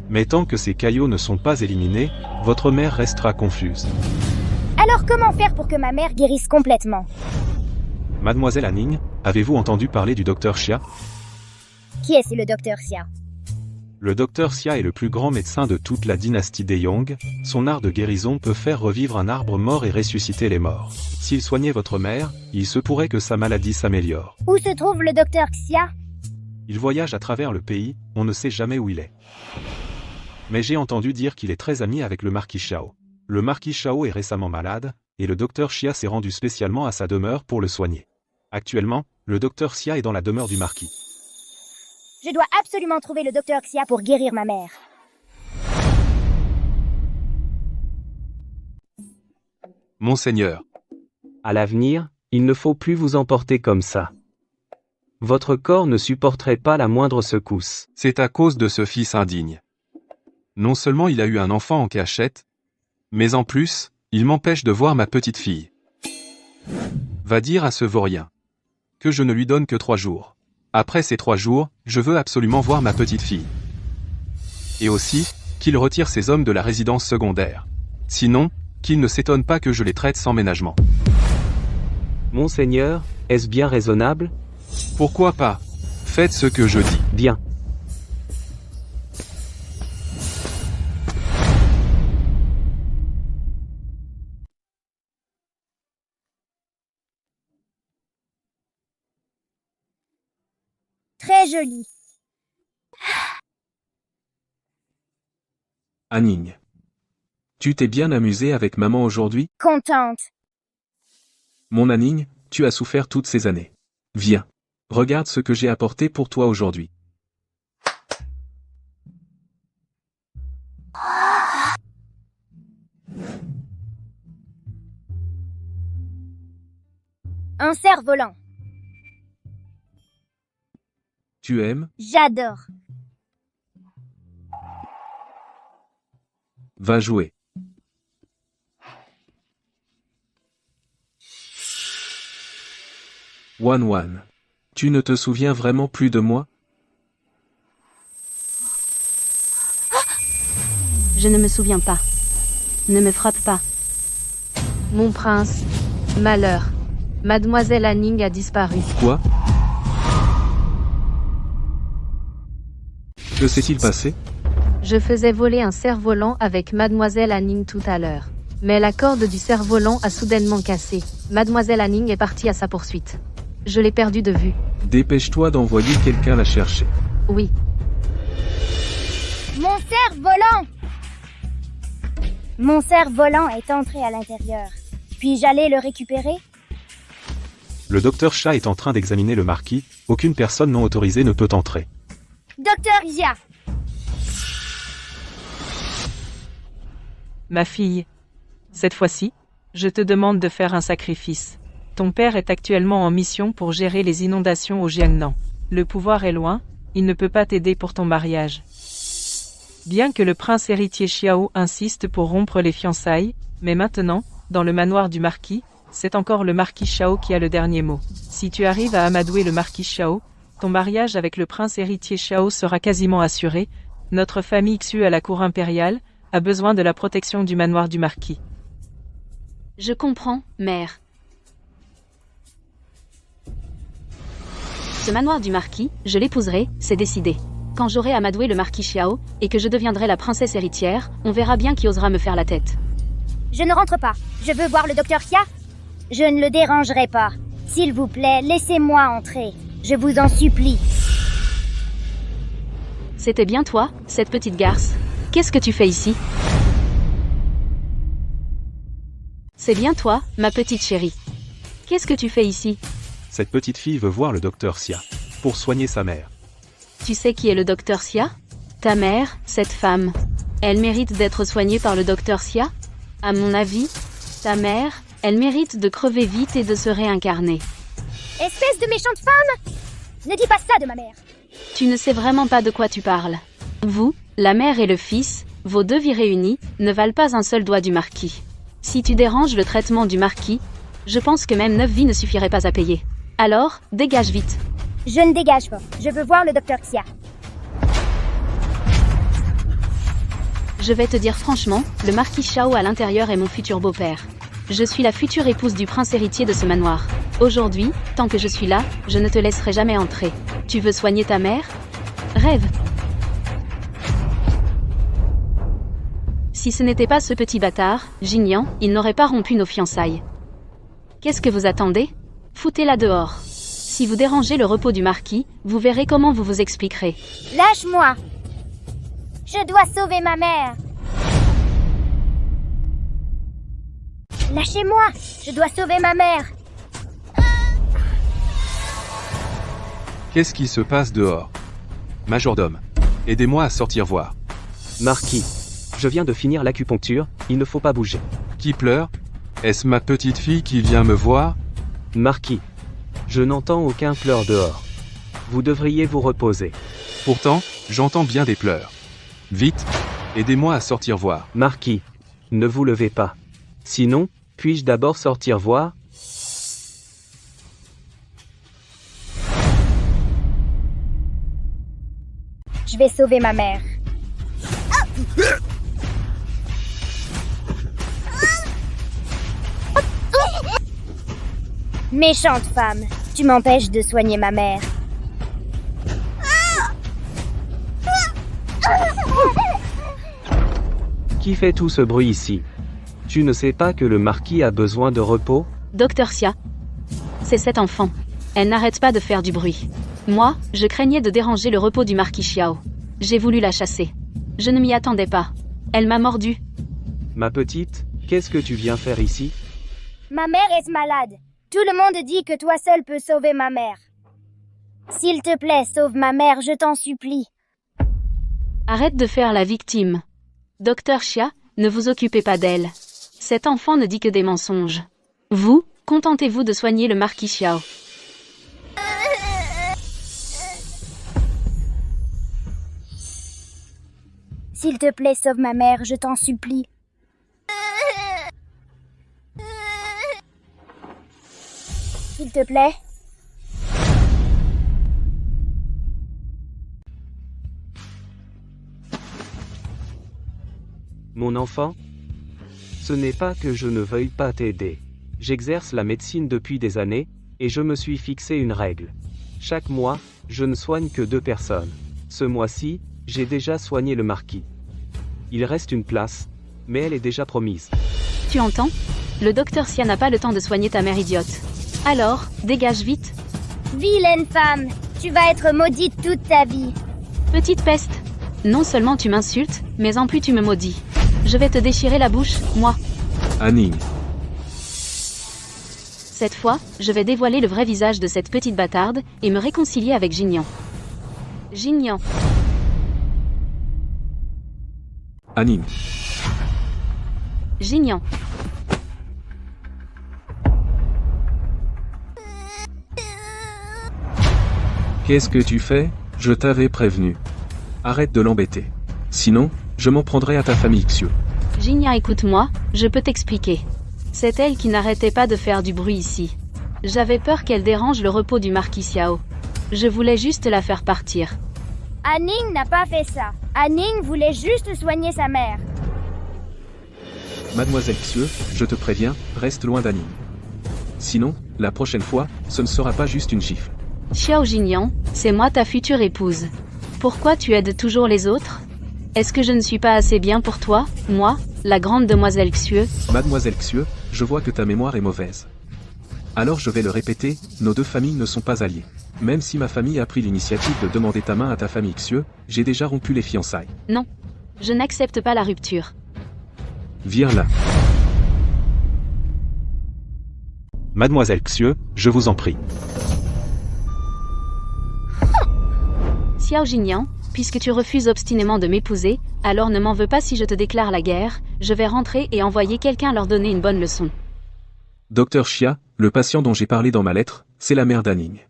Mais tant que ces caillots ne sont pas éliminés, votre mère restera confuse. Alors comment faire pour que ma mère guérisse complètement? Mademoiselle Anning, avez-vous entendu parler du docteur Xia? Qui est-ce le docteur Xia? Le docteur Xia est le plus grand médecin de toute la dynastie des Yong. Son art de guérison peut faire revivre un arbre mort et ressusciter les morts. S'il soignait votre mère, il se pourrait que sa maladie s'améliore. Où se trouve le docteur Xia? Il voyage à travers le pays, on ne sait jamais où il est. Mais j'ai entendu dire qu'il est très ami avec le marquis Shao. Le marquis Shao est récemment malade, et le docteur Xia s'est rendu spécialement à sa demeure pour le soigner. Actuellement, le docteur Xia est dans la demeure du marquis. Je dois absolument trouver le docteur Xia pour guérir ma mère. Monseigneur. À l'avenir, il ne faut plus vous emporter comme ça. Votre corps ne supporterait pas la moindre secousse. C'est à cause de ce fils indigne. Non seulement il a eu un enfant en cachette, mais en plus, il m'empêche de voir ma petite fille. Va dire à ce vaurien que je ne lui donne que 3 jours. Après ces 3 jours, je veux absolument voir ma petite fille. Et aussi, qu'il retire ces hommes de la résidence secondaire. Sinon, qu'il ne s'étonne pas que je les traite sans ménagement. Monseigneur, est-ce bien raisonnable? Pourquoi pas? Faites ce que je dis. Bien. Très joli. Anning. Tu t'es bien amusé avec maman aujourd'hui? Contente. Mon Anning, tu as souffert toutes ces années. Viens. Regarde ce que j'ai apporté pour toi aujourd'hui. Un cerf-volant. Tu aimes? J'adore. Va jouer. Wan. Tu ne te souviens vraiment plus de moi? Je ne me souviens pas. Ne me frappe pas. Mon prince. Malheur. Mademoiselle Anning a disparu. Quoi? Que s'est-il passé? Je faisais voler un cerf-volant avec Mademoiselle Anning tout à l'heure. Mais la corde du cerf-volant a soudainement cassé. Mademoiselle Anning est partie à sa poursuite. Je l'ai perdue de vue. Dépêche-toi d'envoyer quelqu'un la chercher. Oui. Mon cerf-volant! Mon cerf-volant est entré à l'intérieur. Puis-je aller le récupérer? Le docteur Xia est en train d'examiner le marquis, aucune personne non autorisée ne peut entrer. Docteur Xia! Ma fille. Cette fois-ci, je te demande de faire un sacrifice. Ton père est actuellement en mission pour gérer les inondations au Jiangnan. Le pouvoir est loin, il ne peut pas t'aider pour ton mariage. Bien que le prince héritier Xiao insiste pour rompre les fiançailles, mais maintenant, dans le manoir du marquis, c'est encore le marquis Xiao qui a le dernier mot. Si tu arrives à amadouer le marquis Xiao, ton mariage avec le prince héritier Xiao sera quasiment assuré. Notre famille Xu à la cour impériale a besoin de la protection du manoir du marquis. Je comprends, mère. Ce manoir du marquis, je l'épouserai, c'est décidé. Quand j'aurai amadoué le marquis Xiao, et que je deviendrai la princesse héritière, on verra bien qui osera me faire la tête. Je ne rentre pas. Je veux voir le docteur Xia. Je ne le dérangerai pas. S'il vous plaît, laissez-moi entrer. Je vous en supplie. C'était bien toi, cette petite garce. Qu'est-ce que tu fais ici? C'est bien toi, ma petite chérie. Qu'est-ce que tu fais ici? Cette petite fille veut voir le docteur Xia. Pour soigner sa mère. Tu sais qui est le docteur Xia? Ta mère, cette femme. Elle mérite d'être soignée par le docteur Xia? À mon avis, ta mère, elle mérite de crever vite et de se réincarner. Espèce de méchante femme! Ne dis pas ça de ma mère. Tu ne sais vraiment pas de quoi tu parles. Vous, la mère et le fils, vos deux vies réunies, ne valent pas un seul doigt du marquis. Si tu déranges le traitement du marquis, je pense que même 9 vies ne suffiraient pas à payer. Alors, dégage vite. Je ne dégage pas. Je veux voir le docteur Xia. Je vais te dire franchement, le marquis Xiao à l'intérieur est mon futur beau-père. Je suis la future épouse du prince héritier de ce manoir. Aujourd'hui, tant que je suis là, je ne te laisserai jamais entrer. Tu veux soigner ta mère? Rêve. Si ce n'était pas ce petit bâtard, Jingyan, il n'aurait pas rompu nos fiançailles. Qu'est-ce que vous attendez? Foutez-la dehors. Si vous dérangez le repos du marquis, vous verrez comment vous vous expliquerez. Lâche-moi. Je dois sauver ma mère. Lâchez-moi. Je dois sauver ma mère. Qu'est-ce qui se passe dehors? Majordome, aidez-moi à sortir voir. Marquis, je viens de finir l'acupuncture, il ne faut pas bouger. Qui pleure? Est-ce ma petite fille qui vient me voir? Marquis, je n'entends aucun pleur dehors. Vous devriez vous reposer. Pourtant, j'entends bien des pleurs. Vite, aidez-moi à sortir voir. Marquis, ne vous levez pas. Sinon, puis-je d'abord sortir voir? Je vais sauver ma mère. Méchante femme, tu m'empêches de soigner ma mère. Qui fait tout ce bruit ici? Tu ne sais pas que le marquis a besoin de repos? Docteur Xia. C'est cet enfant. Elle n'arrête pas de faire du bruit. Moi, je craignais de déranger le repos du marquis Xiao. J'ai voulu la chasser. Je ne m'y attendais pas. Elle m'a mordu. Ma petite, qu'est-ce que tu viens faire ici? Ma mère est malade. Tout le monde dit que toi seul peux sauver ma mère. S'il te plaît, sauve ma mère, je t'en supplie. Arrête de faire la victime. Docteur Xia, ne vous occupez pas d'elle. Cet enfant ne dit que des mensonges. Vous, contentez-vous de soigner le marquis Xiao. S'il te plaît, sauve ma mère, je t'en supplie. S'il te plaît. Mon enfant? Ce n'est pas que je ne veuille pas t'aider. J'exerce la médecine depuis des années, et je me suis fixé une règle. Chaque mois, je ne soigne que 2 personnes. Ce mois-ci, j'ai déjà soigné le marquis. Il reste une place, mais elle est déjà promise. Tu entends? Le docteur Xia n'a pas le temps de soigner ta mère idiote. Alors, dégage vite. Vilaine femme, tu vas être maudite toute ta vie. Petite peste. Non seulement tu m'insultes, mais en plus tu me maudis. Je vais te déchirer la bouche, moi. Anning. Cette fois, je vais dévoiler le vrai visage de cette petite bâtarde et me réconcilier avec Jingyan. Jingyan. Anning. Jingyan. Qu'est-ce que tu fais? Je t'avais prévenu. Arrête de l'embêter. Sinon, je m'en prendrai à ta famille Xiu. Jingyan, écoute-moi, je peux t'expliquer. C'est elle qui n'arrêtait pas de faire du bruit ici. J'avais peur qu'elle dérange le repos du marquis Xiao. Je voulais juste la faire partir. Anning n'a pas fait ça. Anning voulait juste soigner sa mère. Mademoiselle Xiu, je te préviens, reste loin d'Anning. Sinon, la prochaine fois, ce ne sera pas juste une gifle. Xiao Jingyan, c'est moi ta future épouse. Pourquoi tu aides toujours les autres? Est-ce que je ne suis pas assez bien pour toi, moi, la grande demoiselle Xiue? Mademoiselle Xiue, je vois que ta mémoire est mauvaise. Alors je vais le répéter, nos deux familles ne sont pas alliées. Même si ma famille a pris l'initiative de demander ta main à ta famille Xiue, j'ai déjà rompu les fiançailles. Non. Je n'accepte pas la rupture. Vire-la. Mademoiselle Xiue, je vous en prie. Xiao Jingyan, puisque tu refuses obstinément de m'épouser, alors ne m'en veux pas si je te déclare la guerre, je vais rentrer et envoyer quelqu'un leur donner une bonne leçon. Docteur Xia, le patient dont j'ai parlé dans ma lettre, c'est la mère d'Anning.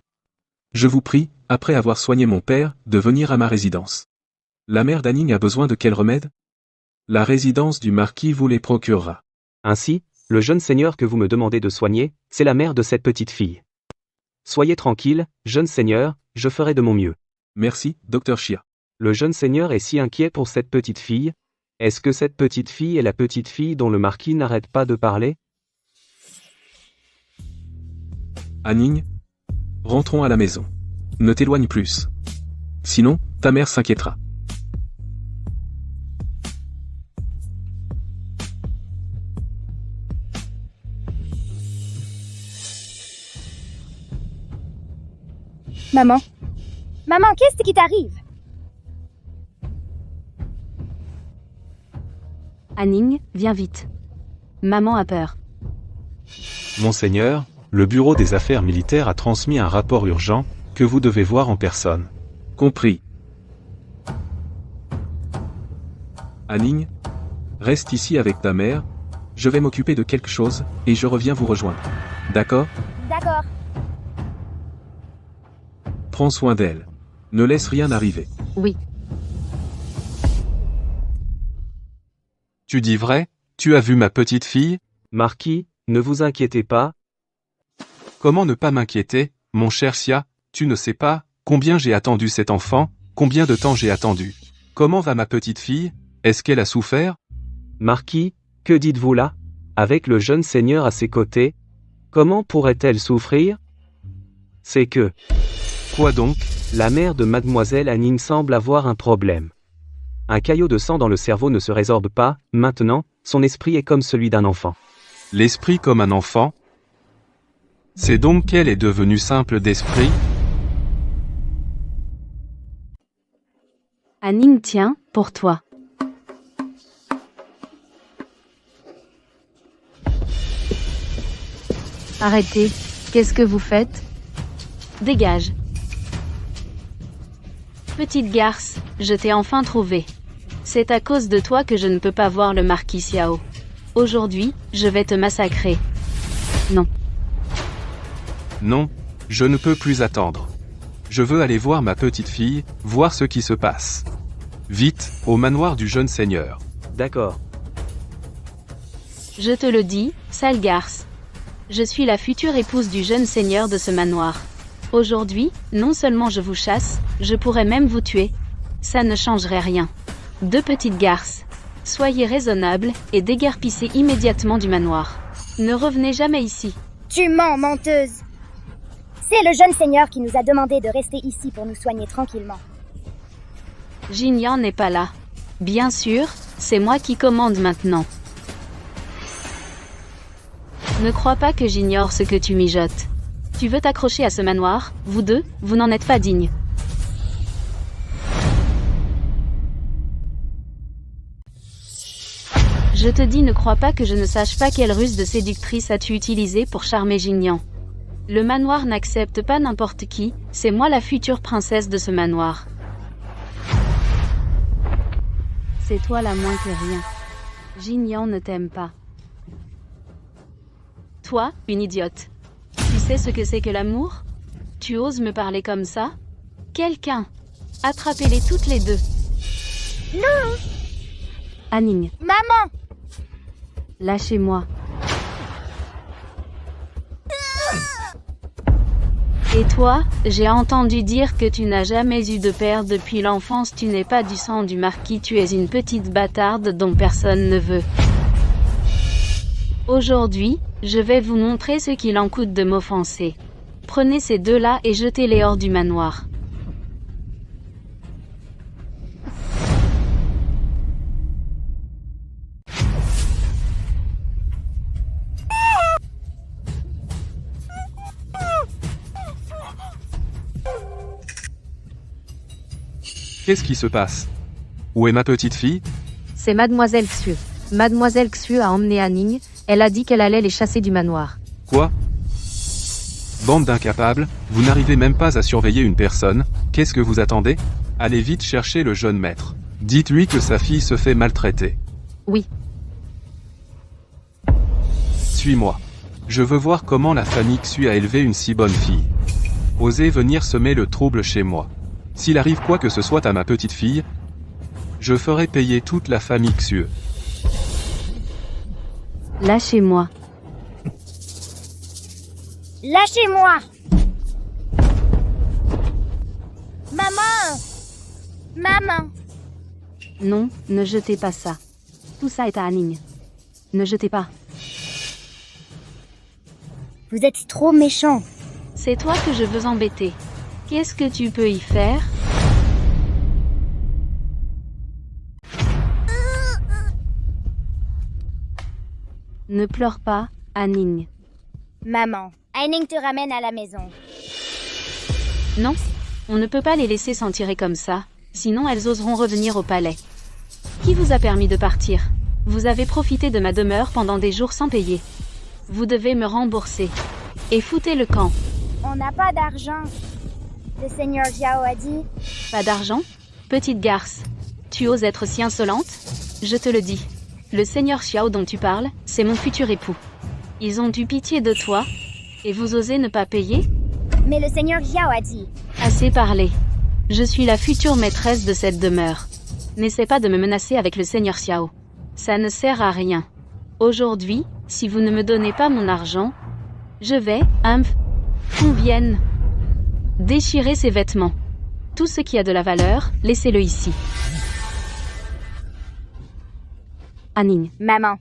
Je vous prie, après avoir soigné mon père, de venir à ma résidence. La mère d'Anning a besoin de quel remède? La résidence du marquis vous les procurera. Ainsi, le jeune seigneur que vous me demandez de soigner, c'est la mère de cette petite fille. Soyez tranquille, jeune seigneur, je ferai de mon mieux. Merci, docteur Xia. Le jeune seigneur est si inquiet pour cette petite fille. Est-ce que cette petite fille est la petite fille dont le marquis n'arrête pas de parler? Anning, rentrons à la maison. Ne t'éloigne plus. Sinon, ta mère s'inquiétera. Maman? Maman, qu'est-ce qui t'arrive? Anning, viens vite. Maman a peur. Monseigneur, le bureau des affaires militaires a transmis un rapport urgent, que vous devez voir en personne. Compris. Anning, reste ici avec ta mère, je vais m'occuper de quelque chose, et je reviens vous rejoindre. D'accord? D'accord. Prends soin d'elle. Ne laisse rien arriver. Oui. Tu dis vrai? Tu as vu ma petite fille? Marquis, ne vous inquiétez pas. Comment ne pas m'inquiéter, mon cher Xia? Tu ne sais pas combien j'ai attendu cet enfant, combien de temps j'ai attendu. Comment va ma petite fille? Est-ce qu'elle a souffert? Marquis, que dites-vous là? Avec le jeune seigneur à ses côtés, comment pourrait-elle souffrir? C'est que... Quoi donc? La mère de mademoiselle Anning semble avoir un problème. Un caillot de sang dans le cerveau ne se résorbe pas, maintenant, son esprit est comme celui d'un enfant. L'esprit comme un enfant? C'est donc qu'elle est devenue simple d'esprit? Anning, tiens, pour toi. Arrêtez. Qu'est-ce que vous faites? Dégage. Petite garce, je t'ai enfin trouvé. C'est à cause de toi que je ne peux pas voir le marquis Xiao. Aujourd'hui, je vais te massacrer. Non. Non, je ne peux plus attendre. Je veux aller voir ma petite fille, voir ce qui se passe. Vite, au manoir du jeune seigneur. D'accord. Je te le dis, sale garce. Je suis la future épouse du jeune seigneur de ce manoir. Aujourd'hui, non seulement je vous chasse, je pourrais même vous tuer. Ça ne changerait rien. Deux petites garces. Soyez raisonnables et déguerpissez immédiatement du manoir. Ne revenez jamais ici. Tu mens, menteuse. C'est le jeune seigneur qui nous a demandé de rester ici pour nous soigner tranquillement. Jingyan n'est pas là. Bien sûr, c'est moi qui commande maintenant. Ne crois pas que j'ignore ce que tu mijotes. Tu veux t'accrocher à ce manoir, vous deux, vous n'en êtes pas dignes. Je te dis, ne crois pas que je ne sache pas quelle ruse de séductrice as-tu utilisée pour charmer Jingyan. Le manoir n'accepte pas n'importe qui, c'est moi la future princesse de ce manoir. C'est toi la moins que rien. Jingyan ne t'aime pas. Toi, une idiote. Tu sais ce que c'est que l'amour? Tu oses me parler comme ça? Quelqu'un! Attrapez-les toutes les deux. Non! Anning, Maman! lâchez-moi. Et toi, j'ai entendu dire que tu n'as jamais eu de père depuis l'enfance, tu n'es pas du sang du marquis, tu es une petite bâtarde dont personne ne veut. Aujourd'hui, je vais vous montrer ce qu'il en coûte de m'offenser. Prenez ces deux-là et jetez-les hors du manoir. Qu'est-ce qui se passe? Où est ma petite fille? C'est Mademoiselle Xue. Mademoiselle Xue a emmené Anning, elle a dit qu'elle allait les chasser du manoir. Quoi? Bande d'incapables, vous n'arrivez même pas à surveiller une personne, qu'est-ce que vous attendez? Allez vite chercher le jeune maître. Dites-lui que sa fille se fait maltraiter. Oui. Suis-moi. Je veux voir comment la famille Xue a élevé une si bonne fille. Osez venir semer le trouble chez moi. S'il arrive quoi que ce soit à ma petite fille, je ferai payer toute la famille Xue. Lâchez-moi. Lâchez-moi! Maman! Maman! Non, ne jetez pas ça. Tout ça est à Anning. Ne jetez pas. Vous êtes trop méchant. C'est toi que je veux embêter. Qu'est-ce que tu peux y faire? Ne pleure pas, Anning. Maman, Anning te ramène à la maison. Non, on ne peut pas les laisser s'en tirer comme ça, sinon elles oseront revenir au palais. Qui vous a permis de partir? Vous avez profité de ma demeure pendant des jours sans payer. Vous devez me rembourser. Et foutez le camp. On n'a pas d'argent. Le seigneur Xiao a dit. Pas d'argent? Petite garce. Tu oses être si insolente? Je te le dis. Le seigneur Xiao dont tu parles, c'est mon futur époux. Ils ont eu pitié de toi, et vous osez ne pas payer? Mais le seigneur Xiao a dit. Assez parlé. Je suis la future maîtresse de cette demeure. N'essaie pas de me menacer avec le seigneur Xiao. Ça ne sert à rien. Aujourd'hui, si vous ne me donnez pas mon argent, je vais, qu'on vienne déchirer ses vêtements. Tout ce qui a de la valeur, laissez-le ici. Anning. Maman.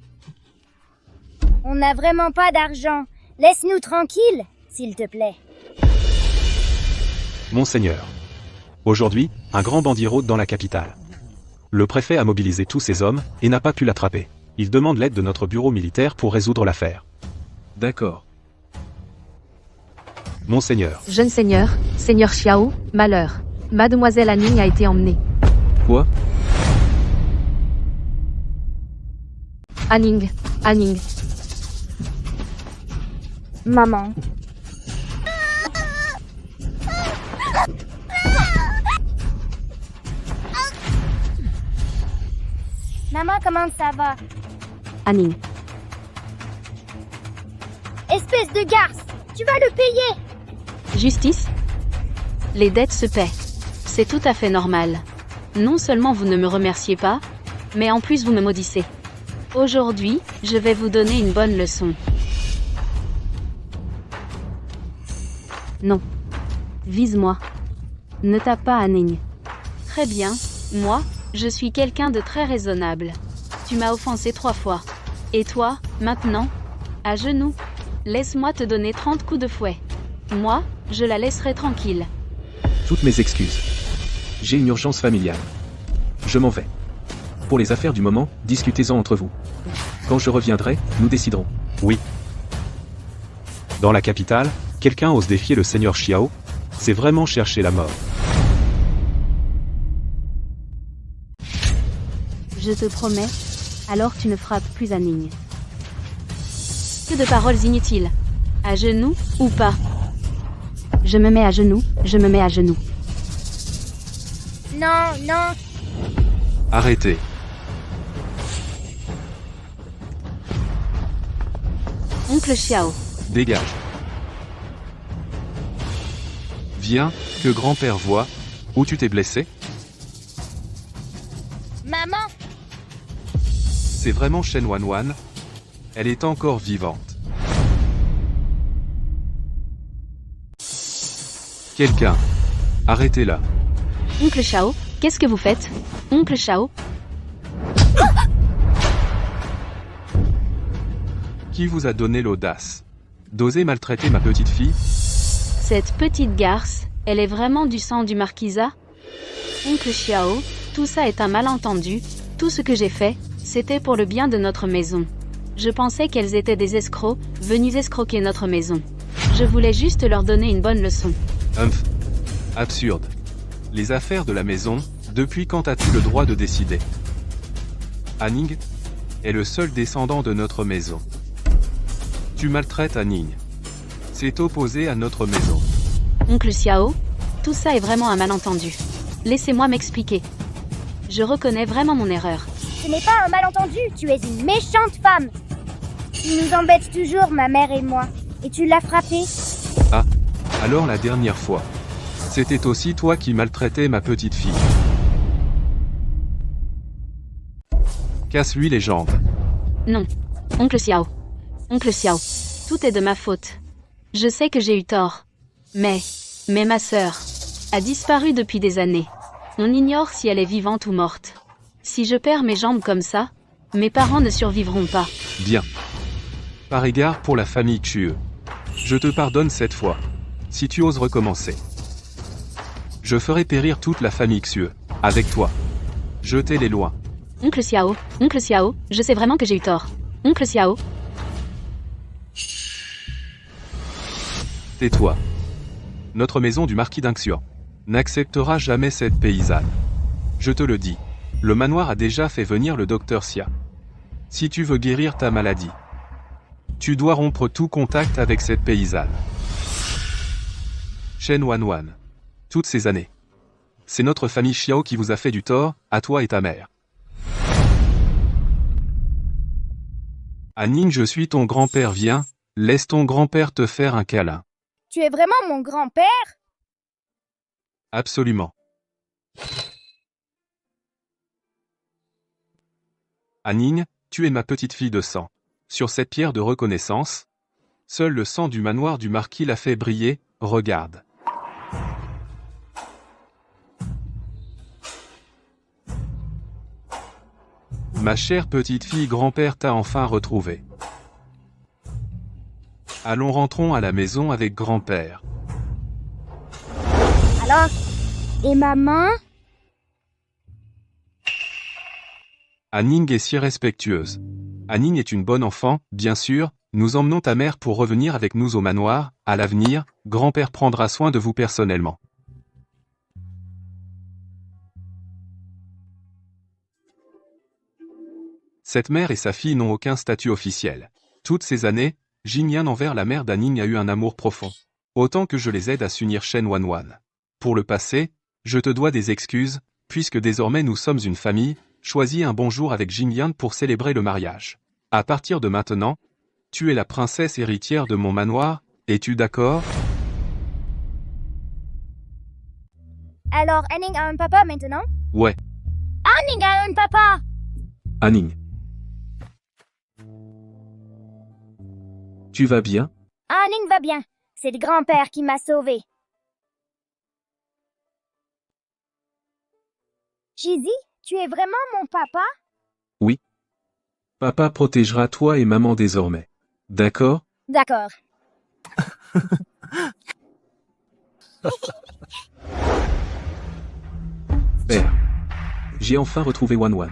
On n'a vraiment pas d'argent. Laisse-nous tranquilles, s'il te plaît. Monseigneur. Aujourd'hui, un grand bandit rôde dans la capitale. Le préfet a mobilisé tous ses hommes et n'a pas pu l'attraper. Il demande l'aide de notre bureau militaire pour résoudre l'affaire. D'accord. Monseigneur. Jeune seigneur, seigneur Xiao, malheur. Mademoiselle Anning a été emmenée. Quoi? Anning. Maman. Maman, comment ça va? Anning. Espèce de garce! Tu vas le payer! Justice? Les dettes se paient. C'est tout à fait normal. Non seulement vous ne me remerciez pas, mais en plus vous me maudissez. Aujourd'hui, je vais vous donner une bonne leçon. Non. Vise-moi. Ne tape pas Anning. Très bien, moi, je suis quelqu'un de très raisonnable. Tu m'as offensé 3 fois. Et toi, maintenant? À genoux. Laisse-moi te donner 30 coups de fouet. Moi, je la laisserai tranquille. Toutes mes excuses. J'ai une urgence familiale. Je m'en vais. Pour les affaires du moment, discutez-en entre vous. Quand je reviendrai, nous déciderons. Oui. Dans la capitale, quelqu'un ose défier le seigneur Xiao? C'est vraiment chercher la mort. Je te promets, alors tu ne frappes plus Anning. Que de paroles inutiles. À genoux ou pas? Je me mets à genoux, je me mets à genoux. Non, non. Arrêtez. Oncle Xiao. Dégage. Viens, que grand-père voit. Où tu t'es blessé? Maman. C'est vraiment Shen Wanwan. Elle est encore vivante. Quelqu'un. Arrêtez-la. Oncle Xiao, qu'est-ce que vous faites? Oncle Xiao? Qui vous a donné l'audace d'oser maltraiter ma petite fille? Cette petite garce, elle est vraiment du sang du marquisat? Oncle Xiao, tout ça est un malentendu. Tout ce que j'ai fait, c'était pour le bien de notre maison. Je pensais qu'elles étaient des escrocs, venus escroquer notre maison. Je voulais juste leur donner une bonne leçon. Absurde. Les affaires de la maison Depuis quand as-tu le droit de décider? Anning est le seul descendant de notre maison. Tu maltraites Anning. C'est opposé à notre maison. Oncle Xiao, tout ça est vraiment un malentendu. Laissez-moi m'expliquer. Je reconnais vraiment mon erreur. Ce n'est pas un malentendu, tu es une méchante femme. Tu nous embêtes toujours, ma mère et moi. Et tu l'as frappée. Ah, alors la dernière fois. C'était aussi toi qui maltraitais ma petite fille. Casse-lui les jambes. Non. Oncle Xiao. Oncle Xiao. Tout est de ma faute. Je sais que j'ai eu tort. Mais ma sœur a disparu depuis des années. On ignore si elle est vivante ou morte. Si je perds mes jambes comme ça, mes parents ne survivront pas. Bien. Par égard pour la famille Xue, je te pardonne cette fois. Si tu oses recommencer, je ferai périr toute la famille Xue, avec toi. Jetez-les loin. Oncle Xiao, je sais vraiment que j'ai eu tort. Oncle Xiao, Tais-toi. Notre maison du marquis d'Ingxuan n'acceptera jamais cette paysanne. Je te le dis, le manoir a déjà fait venir le docteur Xia. Si tu veux guérir ta maladie, tu dois rompre tout contact avec cette paysanne. Shen Wanwan. Toutes ces années. C'est notre famille Xiao qui vous a fait du tort, à toi et ta mère. Anning, je suis ton grand-père, viens, laisse ton grand-père te faire un câlin. Tu es vraiment mon grand-père? Absolument. Anning, tu es ma petite fille de sang. Sur cette pierre de reconnaissance, seul le sang du manoir du marquis l'a fait briller, regarde. Ma chère petite fille, grand-père t'a enfin retrouvée. Allons, rentrons à la maison avec grand-père. Alors, et maman? Anning est si respectueuse. Anning est une bonne enfant, bien sûr, nous emmenons ta mère pour revenir avec nous au manoir, à l'avenir, grand-père prendra soin de vous personnellement. Cette mère et sa fille n'ont aucun statut officiel. Toutes ces années, Jingyan envers la mère d'Anning a eu un amour profond. Autant que je les aide à s'unir Shen Wanwan. Pour le passé, je te dois des excuses, puisque désormais nous sommes une famille, choisis un bon jour avec Jingyan pour célébrer le mariage. À partir de maintenant, tu es la princesse héritière de mon manoir, es-tu d'accord? Alors, Anning a un papa maintenant? Ouais. Anning a un papa! Anning. Tu vas bien? Anning va bien. C'est le grand-père qui m'a sauvé. Jizi, tu es vraiment mon papa? Oui. Papa protégera toi et maman désormais. D'accord? D'accord. Père. J'ai enfin retrouvé Wanwan.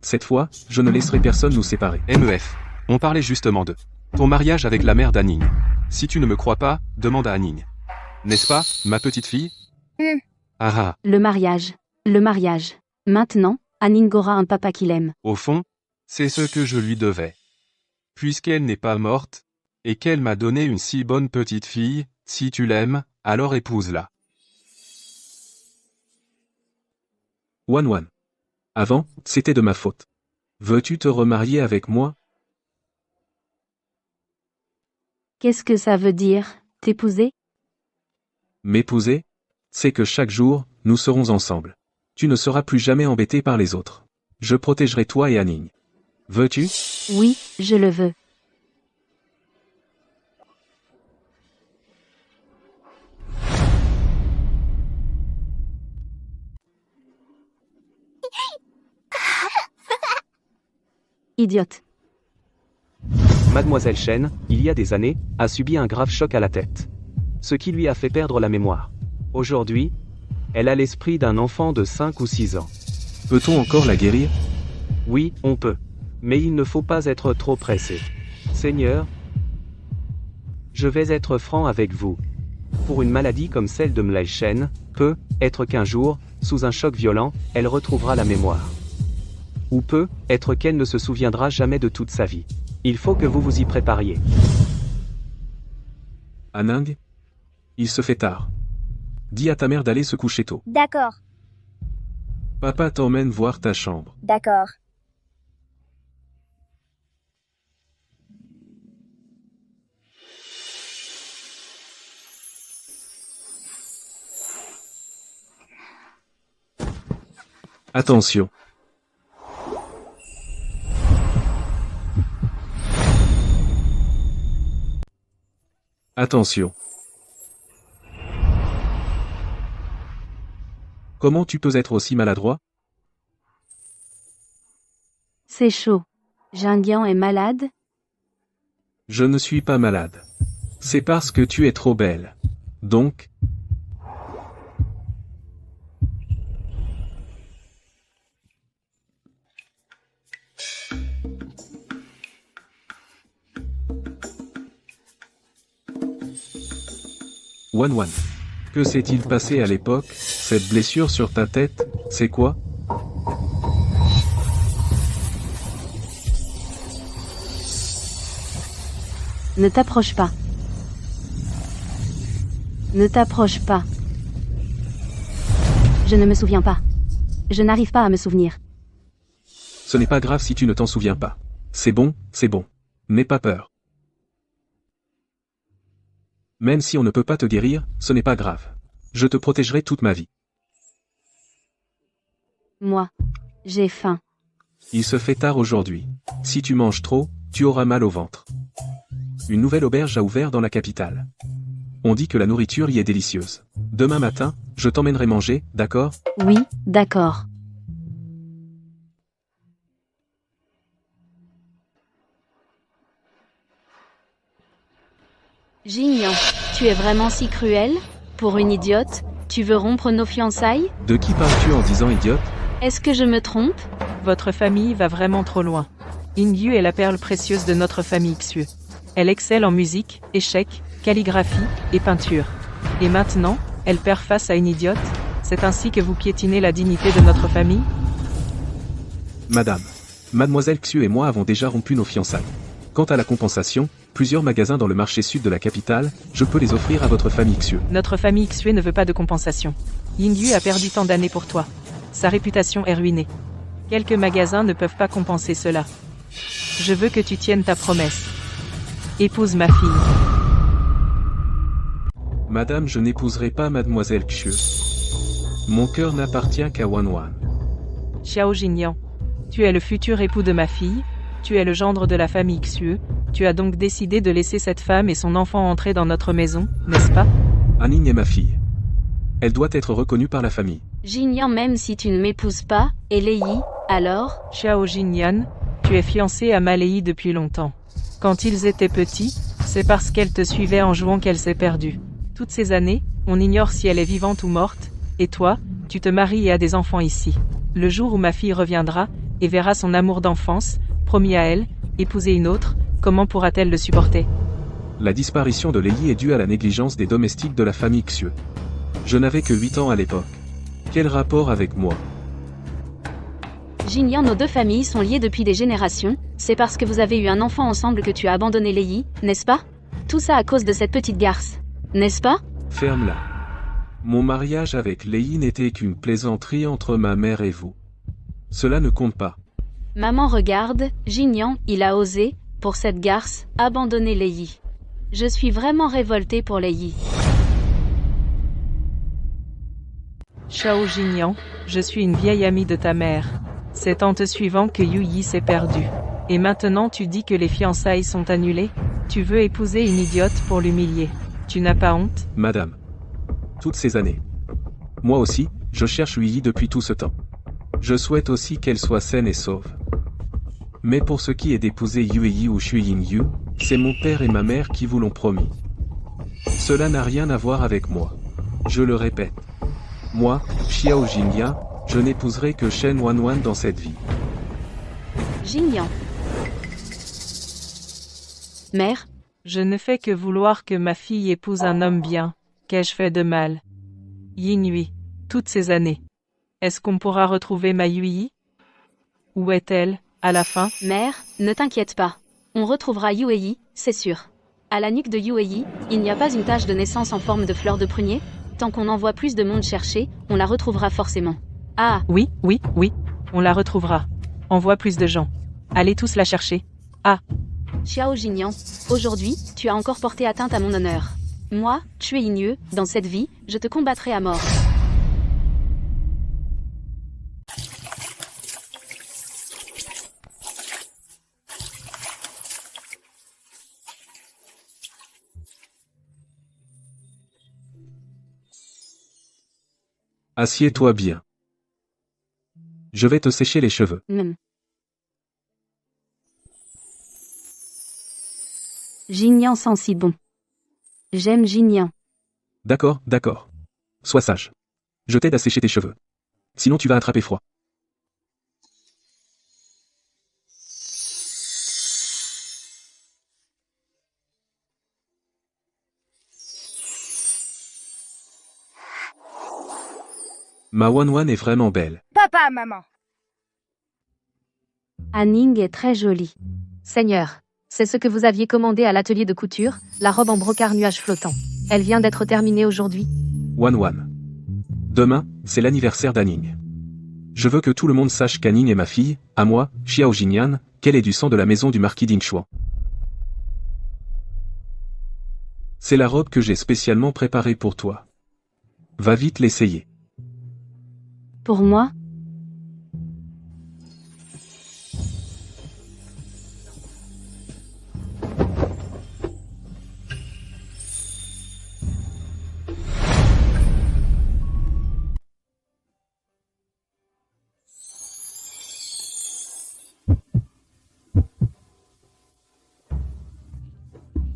Cette fois, je ne laisserai personne nous séparer. MEF. On parlait justement de ton mariage avec la mère d'Anning. Si tu ne me crois pas, demande à Anning. N'est-ce pas, ma petite fille? Ah ah. le mariage. Maintenant, Anning aura un papa qu'il aime. Au fond, c'est ce que je lui devais. Puisqu'elle n'est pas morte, et qu'elle m'a donné une si bonne petite fille, si tu l'aimes, alors épouse-la. Wanwan. Avant, c'était de ma faute. Veux-tu te remarier avec moi? Qu'est-ce que ça veut dire, t'épouser? M'épouser? C'est que chaque jour, nous serons ensemble. Tu ne seras plus jamais embêté par les autres. Je protégerai toi et Anning. Veux-tu? Oui, je le veux. Idiote. Mademoiselle Shen, il y a des années, a subi un grave choc à la tête. Ce qui lui a fait perdre la mémoire. Aujourd'hui, elle a l'esprit d'un enfant de 5 ou 6 ans. Peut-on encore la guérir? Oui, on peut. Mais il ne faut pas être trop pressé. Seigneur, je vais être franc avec vous. Pour une maladie comme celle de Mlai Shen, peut être qu'un jour, sous un choc violent, elle retrouvera la mémoire. Ou peut être qu'elle ne se souviendra jamais de toute sa vie. Il faut que vous vous y prépariez. Aning, il se fait tard. Dis à ta mère d'aller se coucher tôt. D'accord, Papa t'emmène voir ta chambre. d'accord. Attention. Attention. Comment tu peux être aussi maladroit? C'est chaud. Jingyang est malade? Je ne suis pas malade. C'est parce que tu es trop belle. Donc, Wan, que s'est-il passé à l'époque? Cette blessure sur ta tête, c'est quoi? Ne t'approche pas. Ne t'approche pas. Je ne me souviens pas. Je n'arrive pas à me souvenir. Ce n'est pas grave si tu ne t'en souviens pas. C'est bon, c'est bon. N'aie pas peur. Même si on ne peut pas te guérir, ce n'est pas grave. Je te protégerai toute ma vie. Moi, j'ai faim. Il se fait tard aujourd'hui. Si tu manges trop, tu auras mal au ventre. Une nouvelle auberge a ouvert dans la capitale. On dit que la nourriture y est délicieuse. Demain matin, je t'emmènerai manger, d'accord? Oui, d'accord. Jingyang, tu es vraiment si cruel? Pour une idiote, tu veux rompre nos fiançailles? De qui parles-tu en disant idiote? Est-ce que je me trompe? Votre famille va vraiment trop loin. Yingyu est la perle précieuse de notre famille Xue. Elle excelle en musique, échecs, calligraphie et peinture. Et maintenant, elle perd face à une idiote? C'est ainsi que vous piétinez la dignité de notre famille? Madame, Mademoiselle Xu et moi avons déjà rompu nos fiançailles. Quant à la compensation, plusieurs magasins dans le marché sud de la capitale, je peux les offrir à votre famille Xue. Notre famille Xue ne veut pas de compensation. Yingyu a perdu tant d'années pour toi. Sa réputation est ruinée. Quelques magasins ne peuvent pas compenser cela. Je veux que tu tiennes ta promesse. Épouse ma fille. Madame, je n'épouserai pas Mademoiselle Xue. Mon cœur n'appartient qu'à Wan. Xiao Jingyang. Tu es le futur époux de ma fille, tu es le gendre de la famille Xue, tu as donc décidé de laisser cette femme et son enfant entrer dans notre maison, n'est-ce pas? Aning est ma fille. Elle doit être reconnue par la famille. Jingyang, même si tu ne m'épouses pas, et Lei, alors? Xiao Jinyan, tu es fiancé à Malei depuis longtemps. Quand ils étaient petits, c'est parce qu'elle te suivait en jouant qu'elle s'est perdue. Toutes ces années, on ignore si elle est vivante ou morte, et toi, tu te maries et as des enfants ici. Le jour où ma fille reviendra, et verra son amour d'enfance, promis à elle, épouser une autre, comment pourra-t-elle le supporter? La disparition de Lei est due à la négligence des domestiques de la famille Xue. Je n'avais que 8 ans à l'époque. Quel rapport avec moi? Jingyang, nos deux familles sont liées depuis des générations, c'est parce que vous avez eu un enfant ensemble que tu as abandonné Lei, n'est-ce pas? Tout ça à cause de cette petite garce, n'est-ce pas? Ferme-la. Mon mariage avec Lei n'était qu'une plaisanterie entre ma mère et vous. Cela ne compte pas. Maman regarde, Jingyang, il a osé, pour cette garce, abandonner Lei. Je suis vraiment révoltée pour Lei. Xiao Jinyan, je suis une vieille amie de ta mère. C'est en te suivant que Yu Yi s'est perdu. Et maintenant tu dis que les fiançailles sont annulées? Tu veux épouser une idiote pour l'humilier. Tu n'as pas honte? Madame. Toutes ces années. Moi aussi, je cherche Yu Yi depuis tout ce temps. Je souhaite aussi qu'elle soit saine et sauve. Mais pour ce qui est d'épouser Yu Yi ou Xu Yingyu, c'est mon père et ma mère qui vous l'ont promis. Cela n'a rien à voir avec moi. Je le répète. Moi, Xiao Jingyang, je n'épouserai que Shen Wanwan dans cette vie. Jingyang. Mère, Je ne fais que vouloir que ma fille épouse un homme bien. Qu'ai-je fait de mal? Yinhui. Toutes ces années. Est-ce qu'on pourra retrouver ma Yui? Où est-elle, à la fin? Mère, ne t'inquiète pas. On retrouvera Yuei, c'est sûr. À la nuque de Yuei, il n'y a pas une tache de naissance en forme de fleur de prunier? Tant qu'on envoie plus de monde chercher, on la retrouvera forcément. Ah, Oui, on la retrouvera. Envoie plus de gens. Allez tous la chercher. Xiao Jingyan, aujourd'hui, tu as encore porté atteinte à mon honneur. Moi, Cui Yinye, dans cette vie, je te combattrai à mort. Assieds-toi bien. Je vais te sécher les cheveux. Jingyan sent si bon. J'aime Jingyan. D'accord, d'accord. Sois sage. Je t'aide à sécher tes cheveux. Sinon tu vas attraper froid. Ma Wanwan est vraiment belle. Papa, maman. Anning est très jolie. Seigneur, c'est ce que vous aviez commandé à l'atelier de couture, la robe en brocart nuage flottant. Elle vient d'être terminée aujourd'hui. Wanwan. Demain, c'est l'anniversaire d'Anning. Je veux que tout le monde sache qu'Anning est ma fille, à moi, Xiao Jingyan, qu'elle est du sang de la maison du marquis Dingshuan. C'est la robe que j'ai spécialement préparée pour toi. Va vite l'essayer. Pour moi?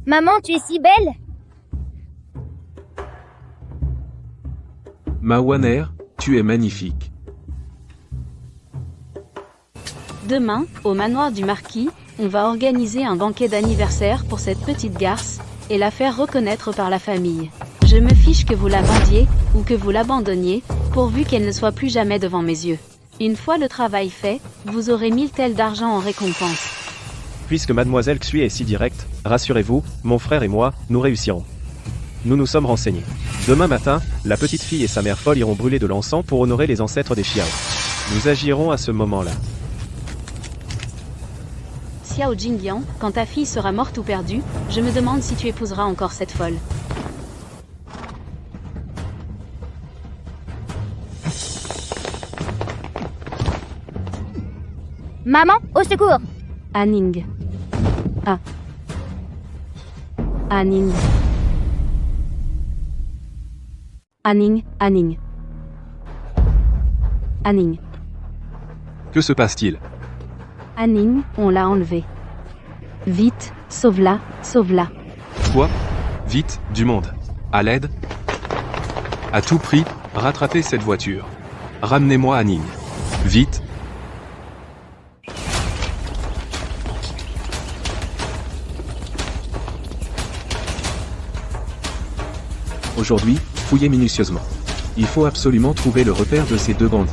Maman, tu es si belle. Ma Waner, tu es magnifique. Demain, au manoir du marquis, on va organiser un banquet d'anniversaire pour cette petite garce, et la faire reconnaître par la famille. Je me fiche que vous la vendiez, ou que vous l'abandonniez, pourvu qu'elle ne soit plus jamais devant mes yeux. Une fois le travail fait, vous aurez 1000 tels d'argent en récompense. Puisque mademoiselle Xue est si directe, rassurez-vous, mon frère et moi, nous réussirons. Nous nous sommes renseignés. Demain matin, la petite fille et sa mère folle iront brûler de l'encens pour honorer les ancêtres des Xiao. Nous agirons à ce moment-là. Xiao Jingyan, quand ta fille sera morte ou perdue, je me demande si tu épouseras encore cette folle. Maman, au secours. Anning. Ah. Anning. Anning, Anning. Anning. Que se passe-t-il? Anning, on l'a enlevée. Vite, sauve-la, sauve-la. Quoi? Vite, du monde. À l'aide? À tout prix, rattrapez cette voiture. Ramenez-moi Anning. Vite. Aujourd'hui, fouillez minutieusement. Il faut absolument trouver le repère de ces deux bandits.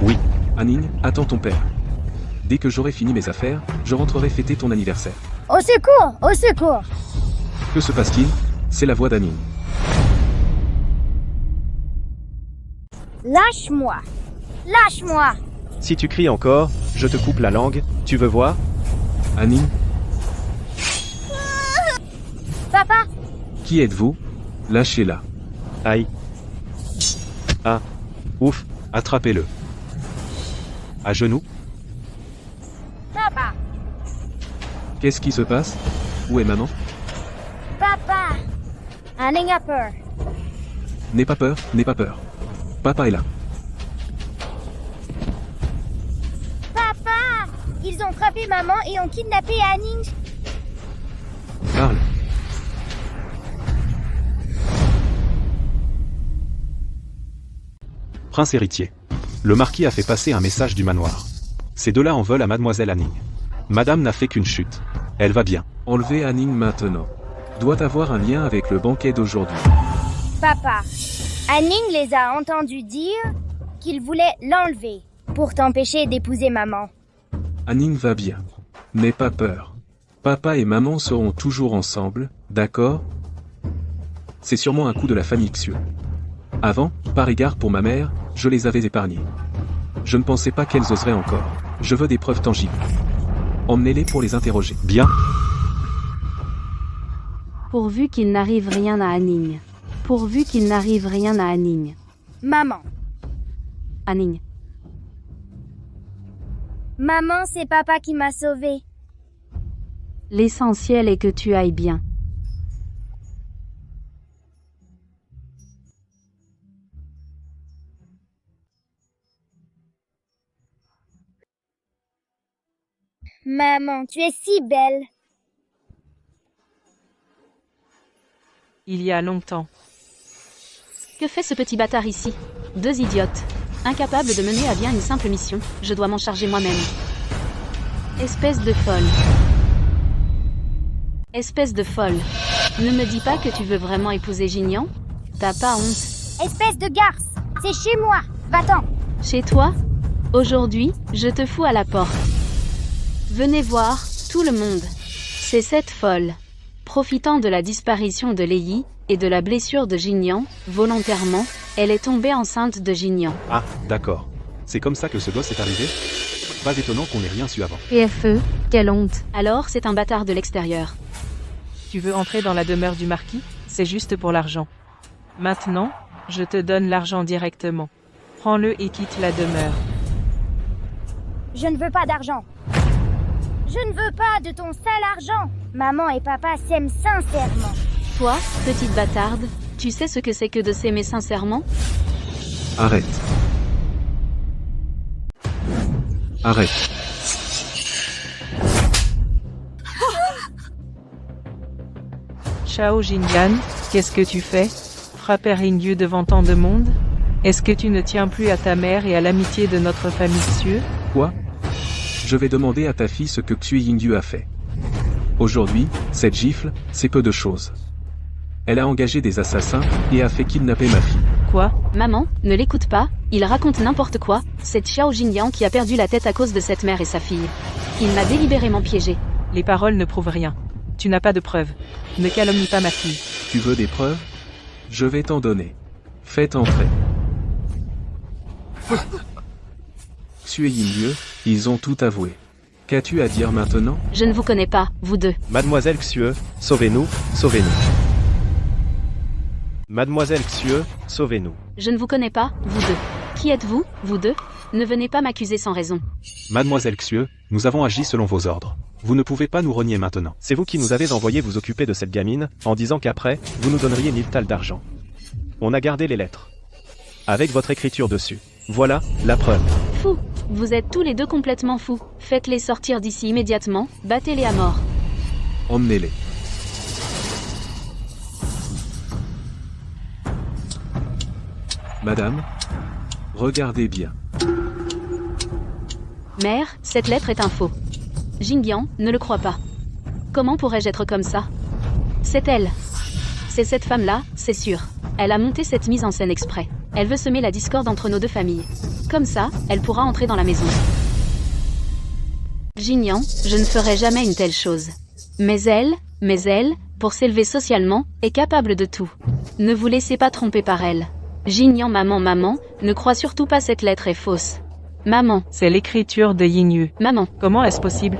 Oui. Anning, attends ton père. Dès que j'aurai fini mes affaires, je rentrerai fêter ton anniversaire. Au secours, au secours. Que se passe-t-il? C'est la voix d'Anning. Lâche-moi. Lâche-moi. Si tu cries encore, je te coupe la langue, tu veux voir? Anning, Papa, qui êtes-vous? Lâchez-la. Aïe. Ah. Ouf, attrapez-le. À genoux? papa, Qu'est-ce qui se passe? Où est maman? papa. Anning a peur. N'aie pas peur, n'aie pas peur. Papa est là. Papa, ils ont frappé maman et ont kidnappé Anning. Parle. Prince héritier. Le marquis a fait passer un message du manoir. Ces deux-là en veulent à mademoiselle Anning. Madame n'a fait qu'une chute. Elle va bien. Enlever Anning maintenant. Doit avoir un lien avec le banquet d'aujourd'hui. Papa, Anning les a entendus dire qu'ils voulaient l'enlever pour t'empêcher d'épouser maman. Anning va bien. N'aie pas peur. Papa et maman seront toujours ensemble, d'accord? C'est sûrement un coup de la famille Xiu. Avant, par égard pour ma mère, je les avais épargnées. Je ne pensais pas qu'elles oseraient encore. Je veux des preuves tangibles. Emmenez-les pour les interroger. Bien. Pourvu qu'il n'arrive rien à Anning. Pourvu qu'il n'arrive rien à Anning. Maman. Anning. Maman, c'est papa qui m'a sauvée. L'essentiel est que tu ailles bien. Maman, tu es si belle. Il y a longtemps. Que fait ce petit bâtard ici? Deux idiotes. Incapables de mener à bien une simple mission, je dois m'en charger moi-même. Espèce de folle. Espèce de folle. Ne me dis pas que tu veux vraiment épouser Gignan? T'as pas honte? Espèce de garce. C'est chez moi. Va-t'en. Chez toi? Aujourd'hui, je te fous à la porte. Venez voir, tout le monde. C'est cette folle. Profitant de la disparition de Lei et de la blessure de Gignan, volontairement, elle est tombée enceinte de Gignan. Ah, d'accord. C'est comme ça que ce gosse est arrivé? Pas étonnant qu'on n'ait rien su avant. PFE, quelle honte. Alors, c'est un bâtard de l'extérieur. Tu veux entrer dans la demeure du marquis? C'est juste pour l'argent. Maintenant, je te donne l'argent directement. Prends-le et quitte la demeure. Je ne veux pas d'argent. Je ne veux pas de ton sale argent. Maman et papa s'aiment sincèrement. Toi, petite bâtarde, tu sais ce que c'est que de s'aimer sincèrement? Arrête. Arrête. Chao Jingyan, qu'est-ce que tu fais? Frapper Ringyu devant tant de monde? Est-ce que tu ne tiens plus à ta mère et à l'amitié de notre famille Xiu? Quoi? Je vais demander à ta fille ce que Xue Yingyu a fait. Aujourd'hui, cette gifle, c'est peu de choses. Elle a engagé des assassins et a fait kidnapper ma fille. Quoi? Maman, ne l'écoute pas, il raconte n'importe quoi, c'est Xiao Jingyan qui a perdu la tête à cause de cette mère et sa fille. Il m'a délibérément piégé. Les paroles ne prouvent rien. Tu n'as pas de preuves. Ne calomnie pas ma fille. Tu veux des preuves? Je vais t'en donner. Faites entrer. Xue Yingyu, ils ont tout avoué. Qu'as-tu à dire maintenant? Je ne vous connais pas, vous deux. Mademoiselle Xue, sauvez-nous, sauvez-nous. Mademoiselle Xue, sauvez-nous. Je ne vous connais pas, vous deux. Qui êtes-vous, vous deux? Ne venez pas m'accuser sans raison. Mademoiselle Xue, nous avons agi selon vos ordres. Vous ne pouvez pas nous renier maintenant. C'est vous qui nous avez envoyé vous occuper de cette gamine, en disant qu'après, vous nous donneriez 1000 thalles d'argent. On a gardé les lettres. Avec votre écriture dessus. Voilà, la preuve. Fou. Vous êtes tous les deux complètement fous. Faites-les sortir d'ici immédiatement, battez-les à mort. Emmenez-les. Madame, regardez bien. Mère, cette lettre est un faux. Jingyan, ne le crois pas. Comment pourrais-je être comme ça? C'est elle. C'est cette femme-là, c'est sûr. Elle a monté cette mise en scène exprès. Elle veut semer la discorde entre nos deux familles. Comme ça, elle pourra entrer dans la maison. Jingyan, je ne ferai jamais une telle chose. Mais elle, pour s'élever socialement, est capable de tout. Ne vous laissez pas tromper par elle. Jingyan, maman, ne crois surtout pas cette lettre est fausse. Maman. C'est l'écriture de Yingyu. Maman. Comment est-ce possible?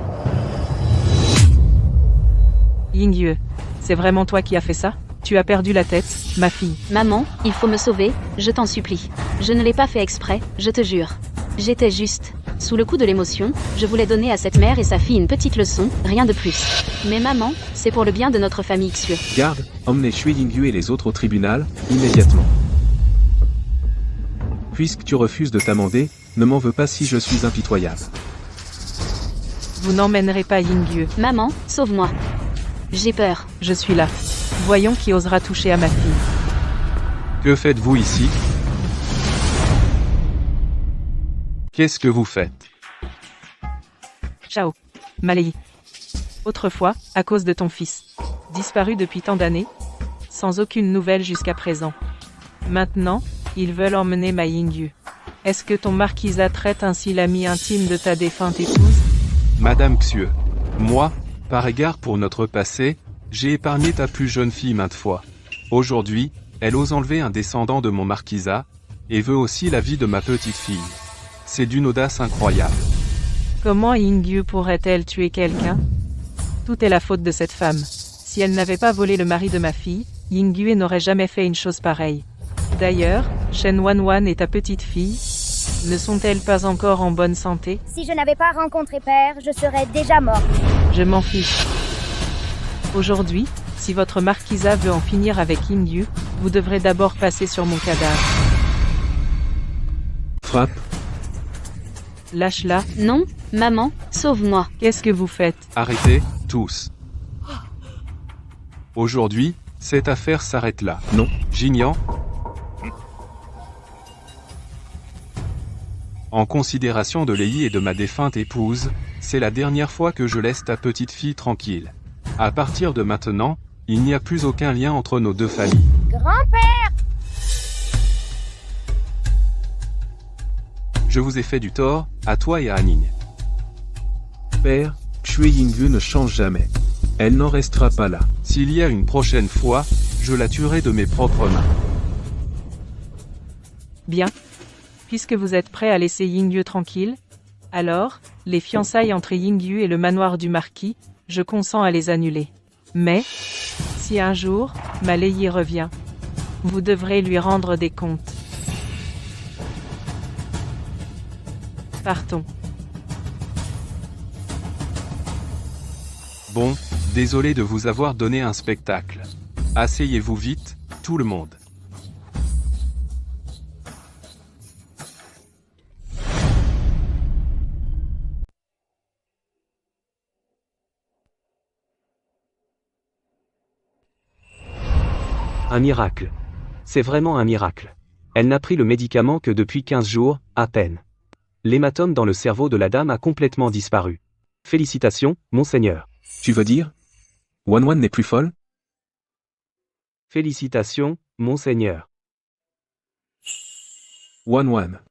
Yingyu, c'est vraiment toi qui as fait ça? Tu as perdu la tête, ma fille. Maman, il faut me sauver, je t'en supplie. Je ne l'ai pas fait exprès, je te jure. J'étais juste. Sous le coup de l'émotion, je voulais donner à cette mère et sa fille une petite leçon, rien de plus. Mais maman, c'est pour le bien de notre famille Xue. Garde, emmenez Xue Yingyu et les autres au tribunal, immédiatement. Puisque tu refuses de t'amender, ne m'en veux pas si je suis impitoyable. Vous n'emmènerez pas Yingyu. Maman, sauve-moi. J'ai peur. Je suis là. Voyons qui osera toucher à ma fille. Que faites-vous ici? Qu'est-ce que vous faites? Ciao. Malei. Autrefois, à cause de ton fils. Disparu depuis tant d'années. sans aucune nouvelle jusqu'à présent. Maintenant, ils veulent emmener Ma Yingyu. Est-ce que ton marquisat traite ainsi l'ami intime de ta défunte épouse? Madame Xue. Moi, par égard pour notre passé, j'ai épargné ta plus jeune fille maintes fois. Aujourd'hui, elle ose enlever un descendant de mon marquisat, et veut aussi la vie de ma petite fille. C'est d'une audace incroyable. Comment Yingyu pourrait-elle tuer quelqu'un? Tout est la faute de cette femme. Si elle n'avait pas volé le mari de ma fille, Yingyu n'aurait jamais fait une chose pareille. D'ailleurs, Shen Wanwan et ta petite fille, ne sont-elles pas encore en bonne santé? Si je n'avais pas rencontré Père, je serais déjà mort. Je m'en fiche. Aujourd'hui, si votre marquisat veut en finir avec Yingyu, vous devrez d'abord passer sur mon cadavre. Frappe. Lâche-la. Non, maman, sauve-moi. Qu'est-ce que vous faites? Arrêtez, tous. Aujourd'hui, cette affaire s'arrête là. Non. Jingyan. En considération de Lei et de ma défunte épouse, c'est la dernière fois que je laisse ta petite fille tranquille. À partir de maintenant, il n'y a plus aucun lien entre nos deux familles. Grand-père! Je vous ai fait du tort, à toi et à Aning. Père, Xue Yingyu ne change jamais. Elle n'en restera pas là. S'il y a une prochaine fois, je la tuerai de mes propres mains. Bien. Puisque vous êtes prêt à laisser Yingyu tranquille, alors, les fiançailles entre Yingyu et le manoir du marquis, je consens à les annuler. Mais, si un jour, ma Lei revient, vous devrez lui rendre des comptes. Partons. Bon, désolé de vous avoir donné un spectacle. Asseyez-vous vite, tout le monde. Un miracle. C'est vraiment un miracle. Elle n'a pris le médicament que depuis 15 jours, à peine. L'hématome dans le cerveau de la dame a complètement disparu. Félicitations, monseigneur. Tu veux dire? Wanwan n'est plus folle? Félicitations, monseigneur. Wanwan.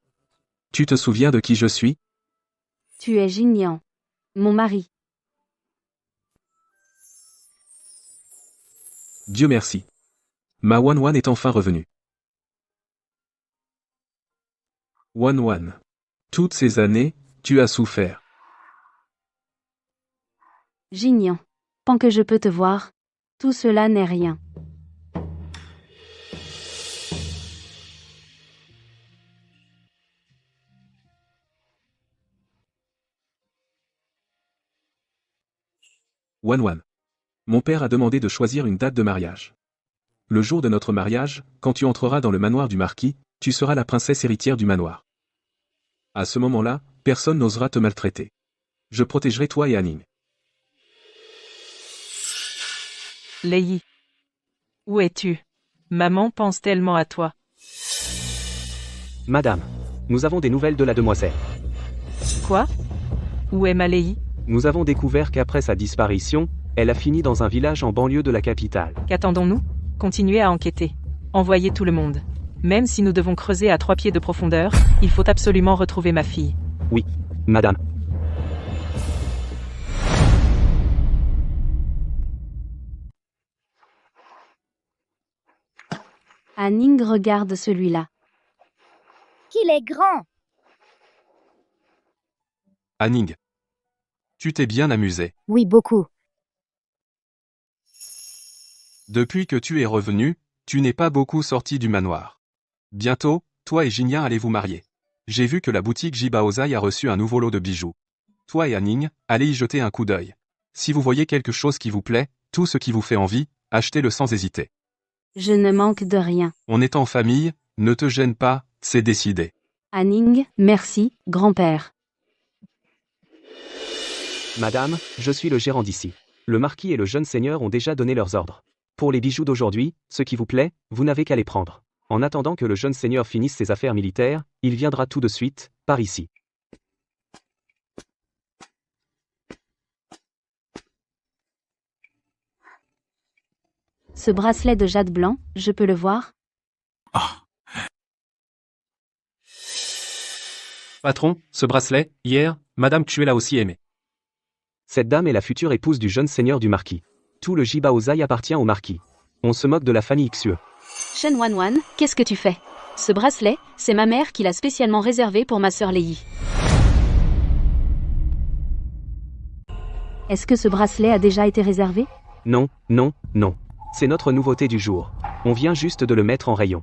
Tu te souviens de qui je suis? Tu es Jingyan. Mon mari. Dieu merci. Ma Wanwan est enfin revenue. Wanwan. Toutes ces années, tu as souffert. Jingyan. Tant que je peux te voir, tout cela n'est rien. Wanwan. Mon père a demandé de choisir une date de mariage. Le jour de notre mariage, quand tu entreras dans le manoir du marquis, tu seras la princesse héritière du manoir. À ce moment-là, personne n'osera te maltraiter. Je protégerai toi et Aning. Lei. Où es-tu? Maman pense tellement à toi. Madame, nous avons des nouvelles de la demoiselle. Quoi? Où est ma Lei? Nous avons découvert qu'après sa disparition, elle a fini dans un village en banlieue de la capitale. Qu'attendons-nous? Continuez à enquêter. Envoyez tout le monde. Même si nous devons creuser à 3 pieds de profondeur, il faut absolument retrouver ma fille. Oui, madame. Aning regarde celui-là. Qu'il est grand! Aning. Tu t'es bien amusé. Oui, beaucoup. Depuis que tu es revenu, tu n'es pas beaucoup sorti du manoir. Bientôt, toi et Jingyan allez vous marier. J'ai vu que la boutique Jibaozai a reçu un nouveau lot de bijoux. Toi et Aning, allez y jeter un coup d'œil. Si vous voyez quelque chose qui vous plaît, tout ce qui vous fait envie, achetez-le sans hésiter. Je ne manque de rien. On est en famille, ne te gêne pas, c'est décidé. Aning, merci, grand-père. Madame, je suis le gérant d'ici. Le marquis et le jeune seigneur ont déjà donné leurs ordres. Pour les bijoux d'aujourd'hui, ce qui vous plaît, vous n'avez qu'à les prendre. En attendant que le jeune seigneur finisse ses affaires militaires, il viendra tout de suite, par ici. Ce bracelet de jade blanc, je peux le voir? Patron, ce bracelet, hier, Madame Xue l'a aussi aimé. Cette dame est la future épouse du jeune seigneur du marquis. Tout le Jibaozai appartient au marquis. On se moque de la famille Xue. Shen Wanwan, qu'est-ce que tu fais? Ce bracelet, c'est ma mère qui l'a spécialement réservé pour ma sœur Lei. Est-ce que ce bracelet a déjà été réservé? Non, non, non. C'est notre nouveauté du jour. On vient juste de le mettre en rayon.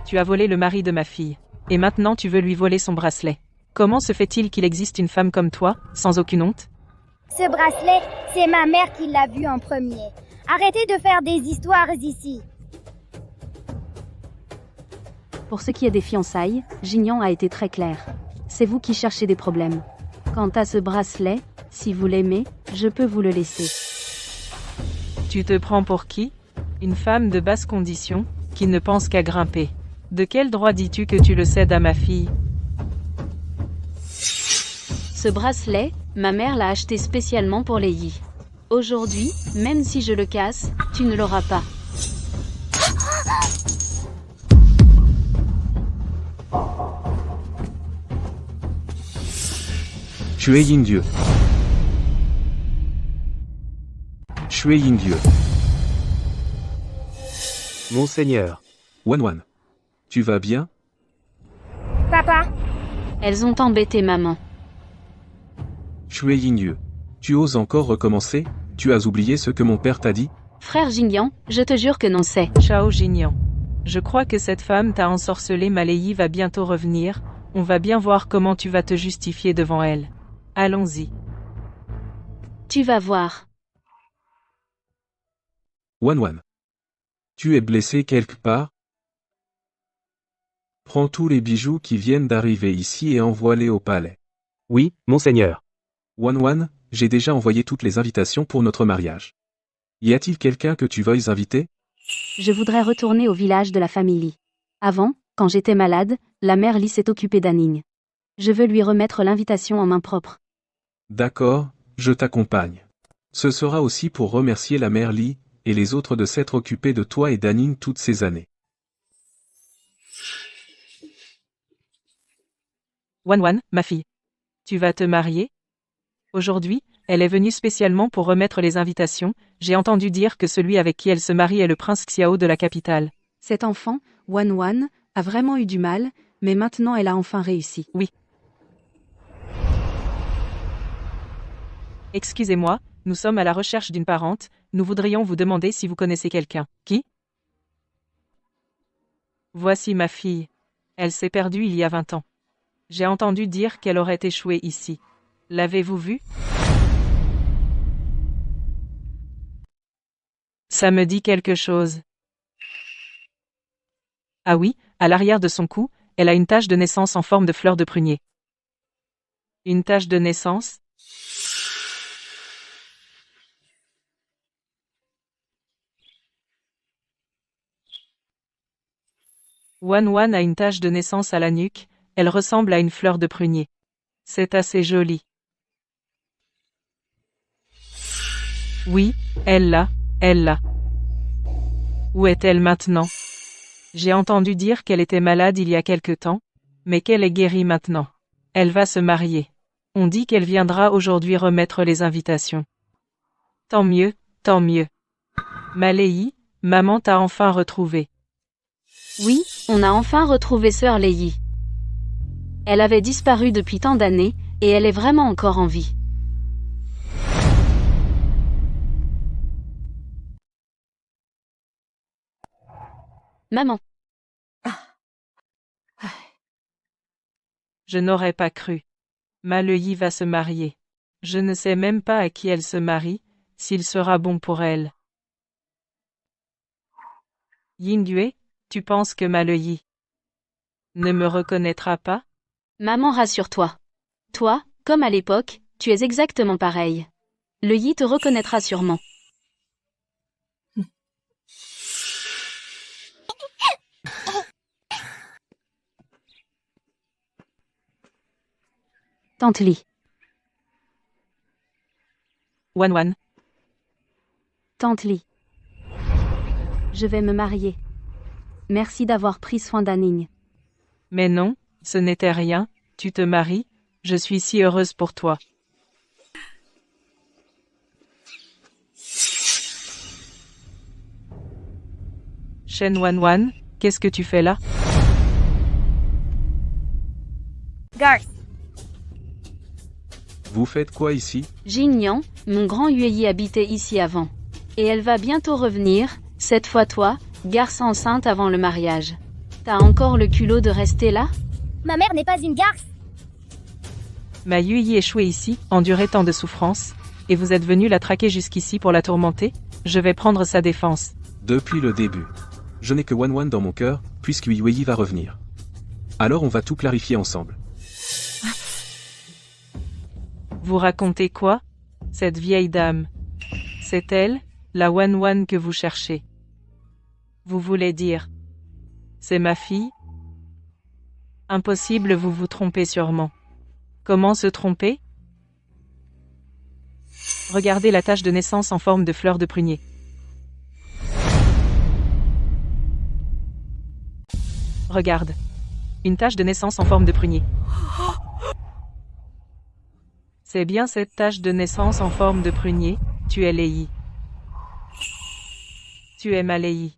Tu as volé le mari de ma fille. Et maintenant tu veux lui voler son bracelet. Comment se fait-il qu'il existe une femme comme toi, sans aucune honte? Ce bracelet, c'est ma mère qui l'a vu en premier. Arrêtez de faire des histoires ici. Pour ce qui est des fiançailles, Jingyan a été très clair. C'est vous qui cherchez des problèmes. Quant à ce bracelet, si vous l'aimez, je peux vous le laisser. Tu te prends pour qui? Une femme de basse condition, qui ne pense qu'à grimper. De quel droit dis-tu que tu le cèdes à ma fille? Ce bracelet, ma mère l'a acheté spécialement pour Lei. Aujourd'hui, même si je le casse, tu ne l'auras pas. Xue Yingdieu. Xue Yingdieu. Monseigneur. Wanwan. Tu vas bien? Papa, Elles ont embêté maman. Xue Yingdieu. Tu oses encore recommencer? Tu as oublié ce que mon père t'a dit? Frère Jingyan, je te jure que non c'est. Chao Jingyan. Je crois que cette femme t'a ensorcelé. Ma Lei va bientôt revenir. On va bien voir comment tu vas te justifier devant elle. Allons-y. Tu vas voir. Wanwan. Tu es blessé quelque part? Prends tous les bijoux qui viennent d'arriver ici et envoie-les au palais. Oui, monseigneur. Wanwan, j'ai déjà envoyé toutes les invitations pour notre mariage. Y a-t-il quelqu'un que tu veuilles inviter? Je voudrais retourner au village de la famille Li. Avant, quand j'étais malade, la mère Li s'est occupée d'Anning. Je veux lui remettre l'invitation en main propre. D'accord, je t'accompagne. Ce sera aussi pour remercier la mère Li, et les autres de s'être occupés de toi et d'Anning toutes ces années. Wanwan, ma fille. Tu vas te marier? Aujourd'hui, elle est venue spécialement pour remettre les invitations. J'ai entendu dire que celui avec qui elle se marie est le prince Xiao de la capitale. Cet enfant, Wanwan, a vraiment eu du mal, mais maintenant elle a enfin réussi. Oui. Excusez-moi, nous sommes à la recherche d'une parente. Nous voudrions vous demander si vous connaissez quelqu'un. Qui? Voici ma fille. Elle s'est perdue il y a 20 ans. J'ai entendu dire qu'elle aurait échoué ici. L'avez-vous vue? Ça me dit quelque chose. Ah oui, à l'arrière de son cou, elle a une tache de naissance en forme de fleur de prunier. Une tache de naissance? Wanwan a une tache de naissance à la nuque, elle ressemble à une fleur de prunier. C'est assez joli. Oui, elle l'a. Où est-elle maintenant? J'ai entendu dire qu'elle était malade il y a quelque temps, mais qu'elle est guérie maintenant. Elle va se marier. On dit qu'elle viendra aujourd'hui remettre les invitations. Tant mieux, tant mieux. Ma Lei, maman t'a enfin retrouvée. Oui, on a enfin retrouvé sœur Lei. Elle avait disparu depuis tant d'années, et elle est vraiment encore en vie. Maman. Je n'aurais pas cru. Ma Lei va se marier. Je ne sais même pas à qui elle se marie, s'il sera bon pour elle. Yingdue, tu penses que ma Lei ne me reconnaîtra pas? Maman, rassure-toi. Toi, comme à l'époque, tu es exactement pareil. Lei te reconnaîtra sûrement. Tante Li. Wanwan. Tante Li. Je vais me marier. Merci d'avoir pris soin d'Anning. Mais non, ce n'était rien, tu te maries, je suis si heureuse pour toi. Shen Wanwan, qu'est-ce que tu fais là? Garth. Vous faites quoi ici? Jingyan, mon grand Yueyi habitait ici avant. Et elle va bientôt revenir, cette fois toi, garce enceinte avant le mariage. T'as encore le culot de rester là? Ma mère n'est pas une garce. Ma Yuyi échouée ici, enduré tant de souffrances, et vous êtes venu la traquer jusqu'ici pour la tourmenter? Je vais prendre sa défense. Depuis le début. Je n'ai que Wanwan dans mon cœur, puisque Yueyi va revenir. Alors on va tout clarifier ensemble. Vous racontez quoi? Cette vieille dame. C'est elle, la Wanwan que vous cherchez. Vous voulez dire. C'est ma fille? Impossible, vous vous trompez sûrement. Comment se tromper? Regardez la tache de naissance en forme de fleur de prunier. Regarde. Une tache de naissance en forme de prunier. C'est bien cette tache de naissance en forme de prunier, tu es Lei. Tu es ma Lei.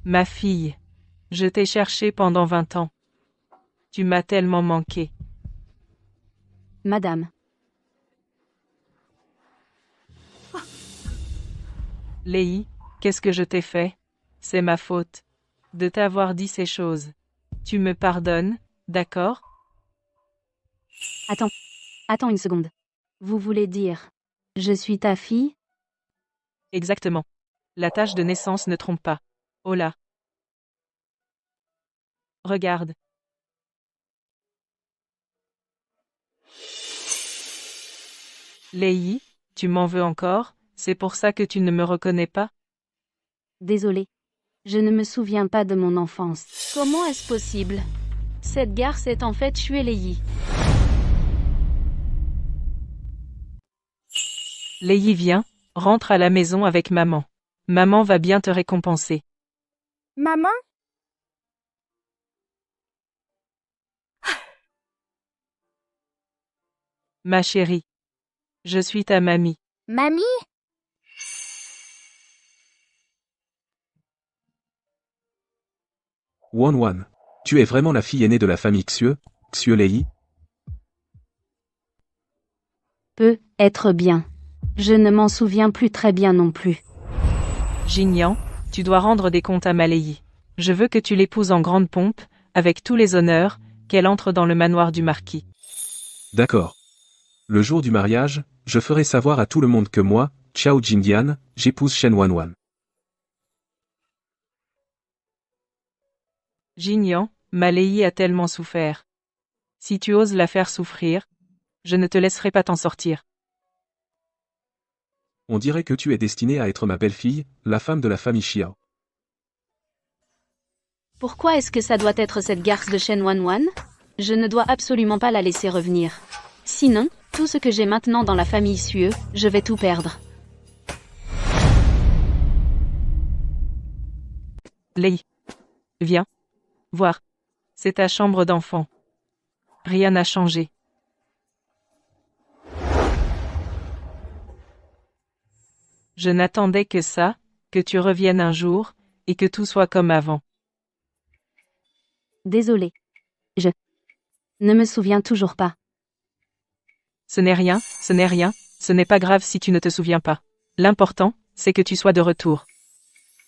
Ma fille. Je t'ai cherchée pendant 20 ans. Tu m'as tellement manqué. Madame. Lei, qu'est-ce que je t'ai fait? C'est ma faute. De t'avoir dit ces choses. Tu me pardonnes, d'accord? Attends une seconde. Vous voulez dire. Je suis ta fille? Exactement. La tache de naissance ne trompe pas. Oh là. Regarde. Lei, tu m'en veux encore? C'est pour ça que tu ne me reconnais pas? Désolée. Je ne me souviens pas de mon enfance. Comment est-ce possible? Cette garce est en fait Xuelei. Lei, viens, rentre à la maison avec maman. Maman va bien te récompenser. Maman? Ma chérie. Je suis ta mamie. Mamie? Wanwan. Tu es vraiment la fille aînée de la famille Xue, Xuelei? Peut être bien. Je ne m'en souviens plus très bien non plus. Jingyan, tu dois rendre des comptes à ma Lei. Je veux que tu l'épouses en grande pompe, avec tous les honneurs, qu'elle entre dans le manoir du marquis. D'accord. Le jour du mariage, je ferai savoir à tout le monde que moi, Xiao Jingyan, j'épouse Shen Wanwan. Jingyan, ma Lei a tellement souffert. Si tu oses la faire souffrir, je ne te laisserai pas t'en sortir. On dirait que tu es destinée à être ma belle-fille, la femme de la famille Xiao. Pourquoi est-ce que ça doit être cette garce de Shen Wanwan? Je ne dois absolument pas la laisser revenir. Sinon, tout ce que j'ai maintenant dans la famille Xue, je vais tout perdre. Lei. Viens. Voir. C'est ta chambre d'enfant. Rien n'a changé. Je n'attendais que ça, que tu reviennes un jour, et que tout soit comme avant. Désolée. Je ne me souviens toujours pas. Ce n'est rien, ce n'est rien, ce n'est pas grave si tu ne te souviens pas. L'important, c'est que tu sois de retour.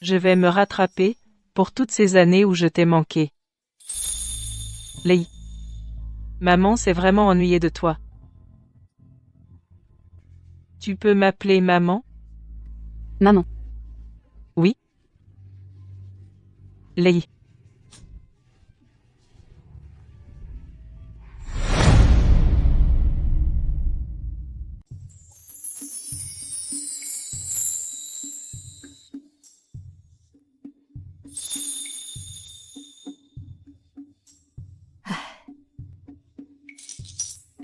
Je vais me rattraper, pour toutes ces années où je t'ai manqué. Lei. Maman s'est vraiment ennuyée de toi. Tu peux m'appeler maman? Maman. Oui. Lei.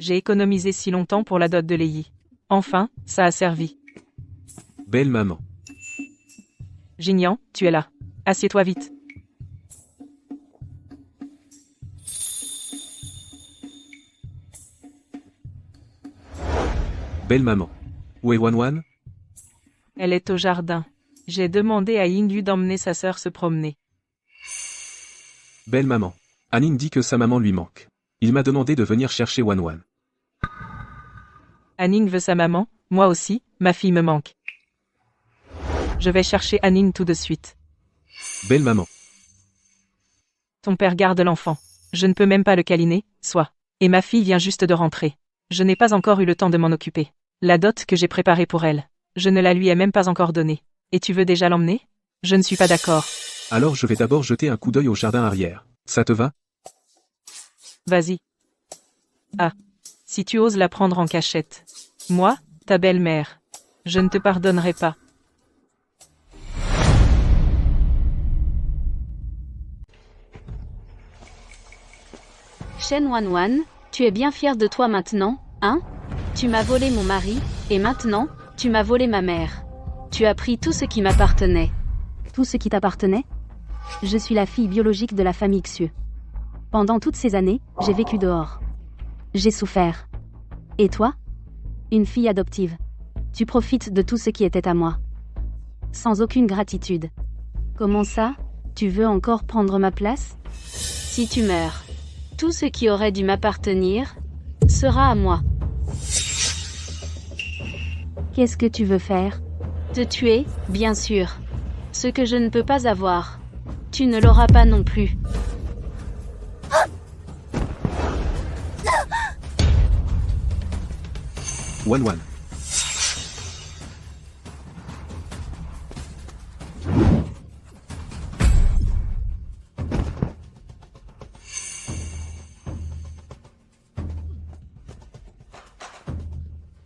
J'ai économisé si longtemps pour la dot de Lei. Enfin, ça a servi. Belle maman. Jingyan, tu es là. Assieds-toi vite. Belle maman. Où est Wanwan? Elle est au jardin. J'ai demandé à Yingyu d'emmener sa sœur se promener. Belle maman. Aning dit que sa maman lui manque. Il m'a demandé de venir chercher Wanwan. Aning veut sa maman, moi aussi, ma fille me manque. Je vais chercher Aning tout de suite. Belle maman. Ton père garde l'enfant. Je ne peux même pas le câliner, soit. Et ma fille vient juste de rentrer. Je n'ai pas encore eu le temps de m'en occuper. La dot que j'ai préparée pour elle, je ne la lui ai même pas encore donnée. Et tu veux déjà l'emmener? Je ne suis pas d'accord. Alors je vais d'abord jeter un coup d'œil au jardin arrière. Ça te va? Vas-y. Ah. Si tu oses la prendre en cachette. Moi, ta belle-mère. Je ne te pardonnerai pas. Shen Wanwan, tu es bien fier de toi maintenant, hein? Tu m'as volé mon mari, et maintenant, tu m'as volé ma mère. Tu as pris tout ce qui m'appartenait. Tout ce qui t'appartenait? Je suis la fille biologique de la famille Xiu. Pendant toutes ces années, j'ai vécu dehors. J'ai souffert. Et toi? Une fille adoptive. Tu profites de tout ce qui était à moi. Sans aucune gratitude. Comment ça? Tu veux encore prendre ma place? Si tu meurs, tout ce qui aurait dû m'appartenir sera à moi. Qu'est-ce que tu veux faire? Te tuer, bien sûr. Ce que je ne peux pas avoir, tu ne l'auras pas non plus. Wanwan.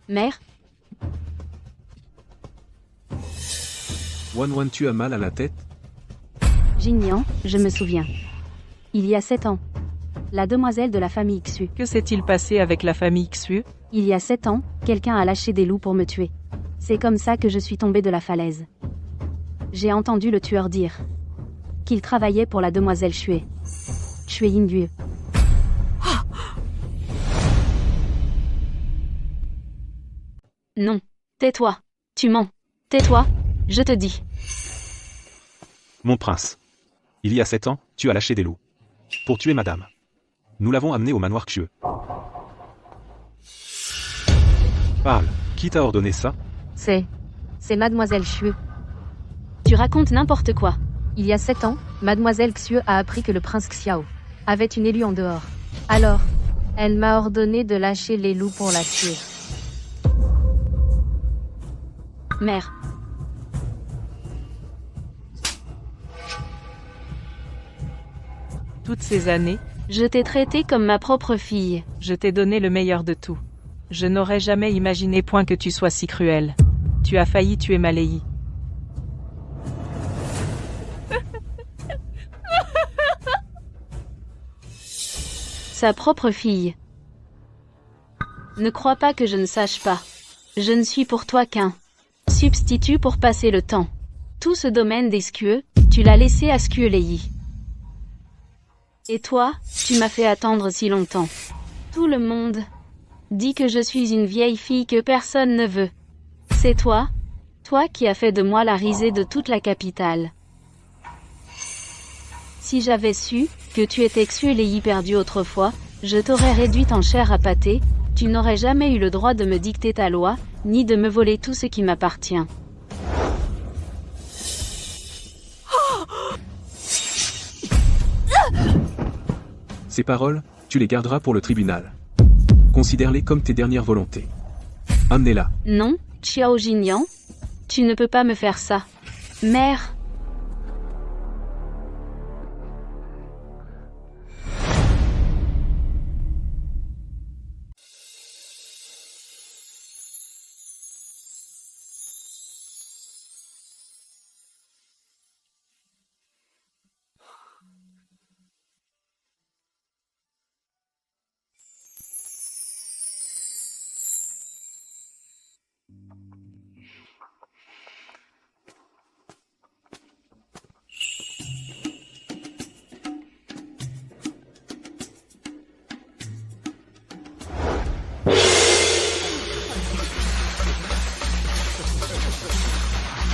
Mère, Wanwan, tu as mal à la tête? Jingyan, je me souviens. Il y a 7 ans. La demoiselle de la famille Xu. Que s'est-il passé avec la famille Xu? Il y a 7 ans, quelqu'un a lâché des loups pour me tuer. C'est comme ça que je suis tombée de la falaise. J'ai entendu le tueur dire qu'il travaillait pour la demoiselle Xue. Xue Yingyu. non. Tais-toi. Tu mens. Tais-toi, je te dis. Mon prince. Il y a 7 ans, tu as lâché des loups. Pour tuer madame. Nous l'avons amené au manoir Xiu. Parle, qui t'a ordonné ça? C'est mademoiselle Xue. Tu racontes n'importe quoi. Il y a 7 ans, mademoiselle Xue a appris que le prince Xiao avait une élue en dehors. Alors, elle m'a ordonné de lâcher les loups pour la tuer. Mère, Toutes ces années, je t'ai traité comme ma propre fille. je t'ai donné le meilleur de tout. Je n'aurais jamais imaginé point que tu sois si cruel. Tu as failli tuer ma Lei. Sa propre fille. Ne crois pas que je ne sache pas. Je ne suis pour toi qu'un substitut pour passer le temps. Tout ce domaine des Skue, tu l'as laissé à Skue Lei. Et toi, tu m'as fait attendre si longtemps. Tout le monde dit que je suis une vieille fille que personne ne veut. C'est toi qui as fait de moi la risée de toute la capitale. Si j'avais su que tu étais Xue Lei perdue autrefois, je t'aurais réduite en chair à pâté, tu n'aurais jamais eu le droit de me dicter ta loi, ni de me voler tout ce qui m'appartient. Ces paroles, tu les garderas pour le tribunal. Considère-les comme tes dernières volontés. Amenez-la. Non, Xiao Jingyan, tu ne peux pas me faire ça. Mère,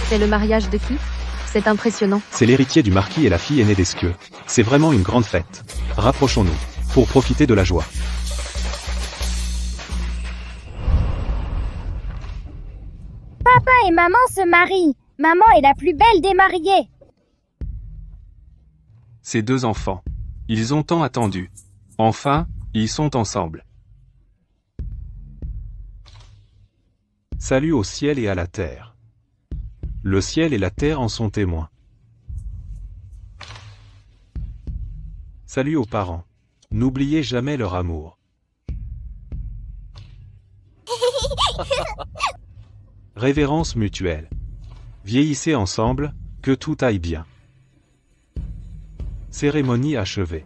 C'est le mariage de qui? C'est impressionnant. C'est l'héritier du marquis et la fille aînée d'Esquieux. C'est vraiment une grande fête. Rapprochons-nous, pour profiter de la joie. Papa et maman se marient. Maman est la plus belle des mariées. Ces deux enfants. Ils ont tant attendu. Enfin, ils sont ensemble. Salut au ciel et à la terre. Le ciel et la terre en sont témoins. Salut aux parents. N'oubliez jamais leur amour. Révérence mutuelle. Vieillissez ensemble, que tout aille bien. Cérémonie achevée.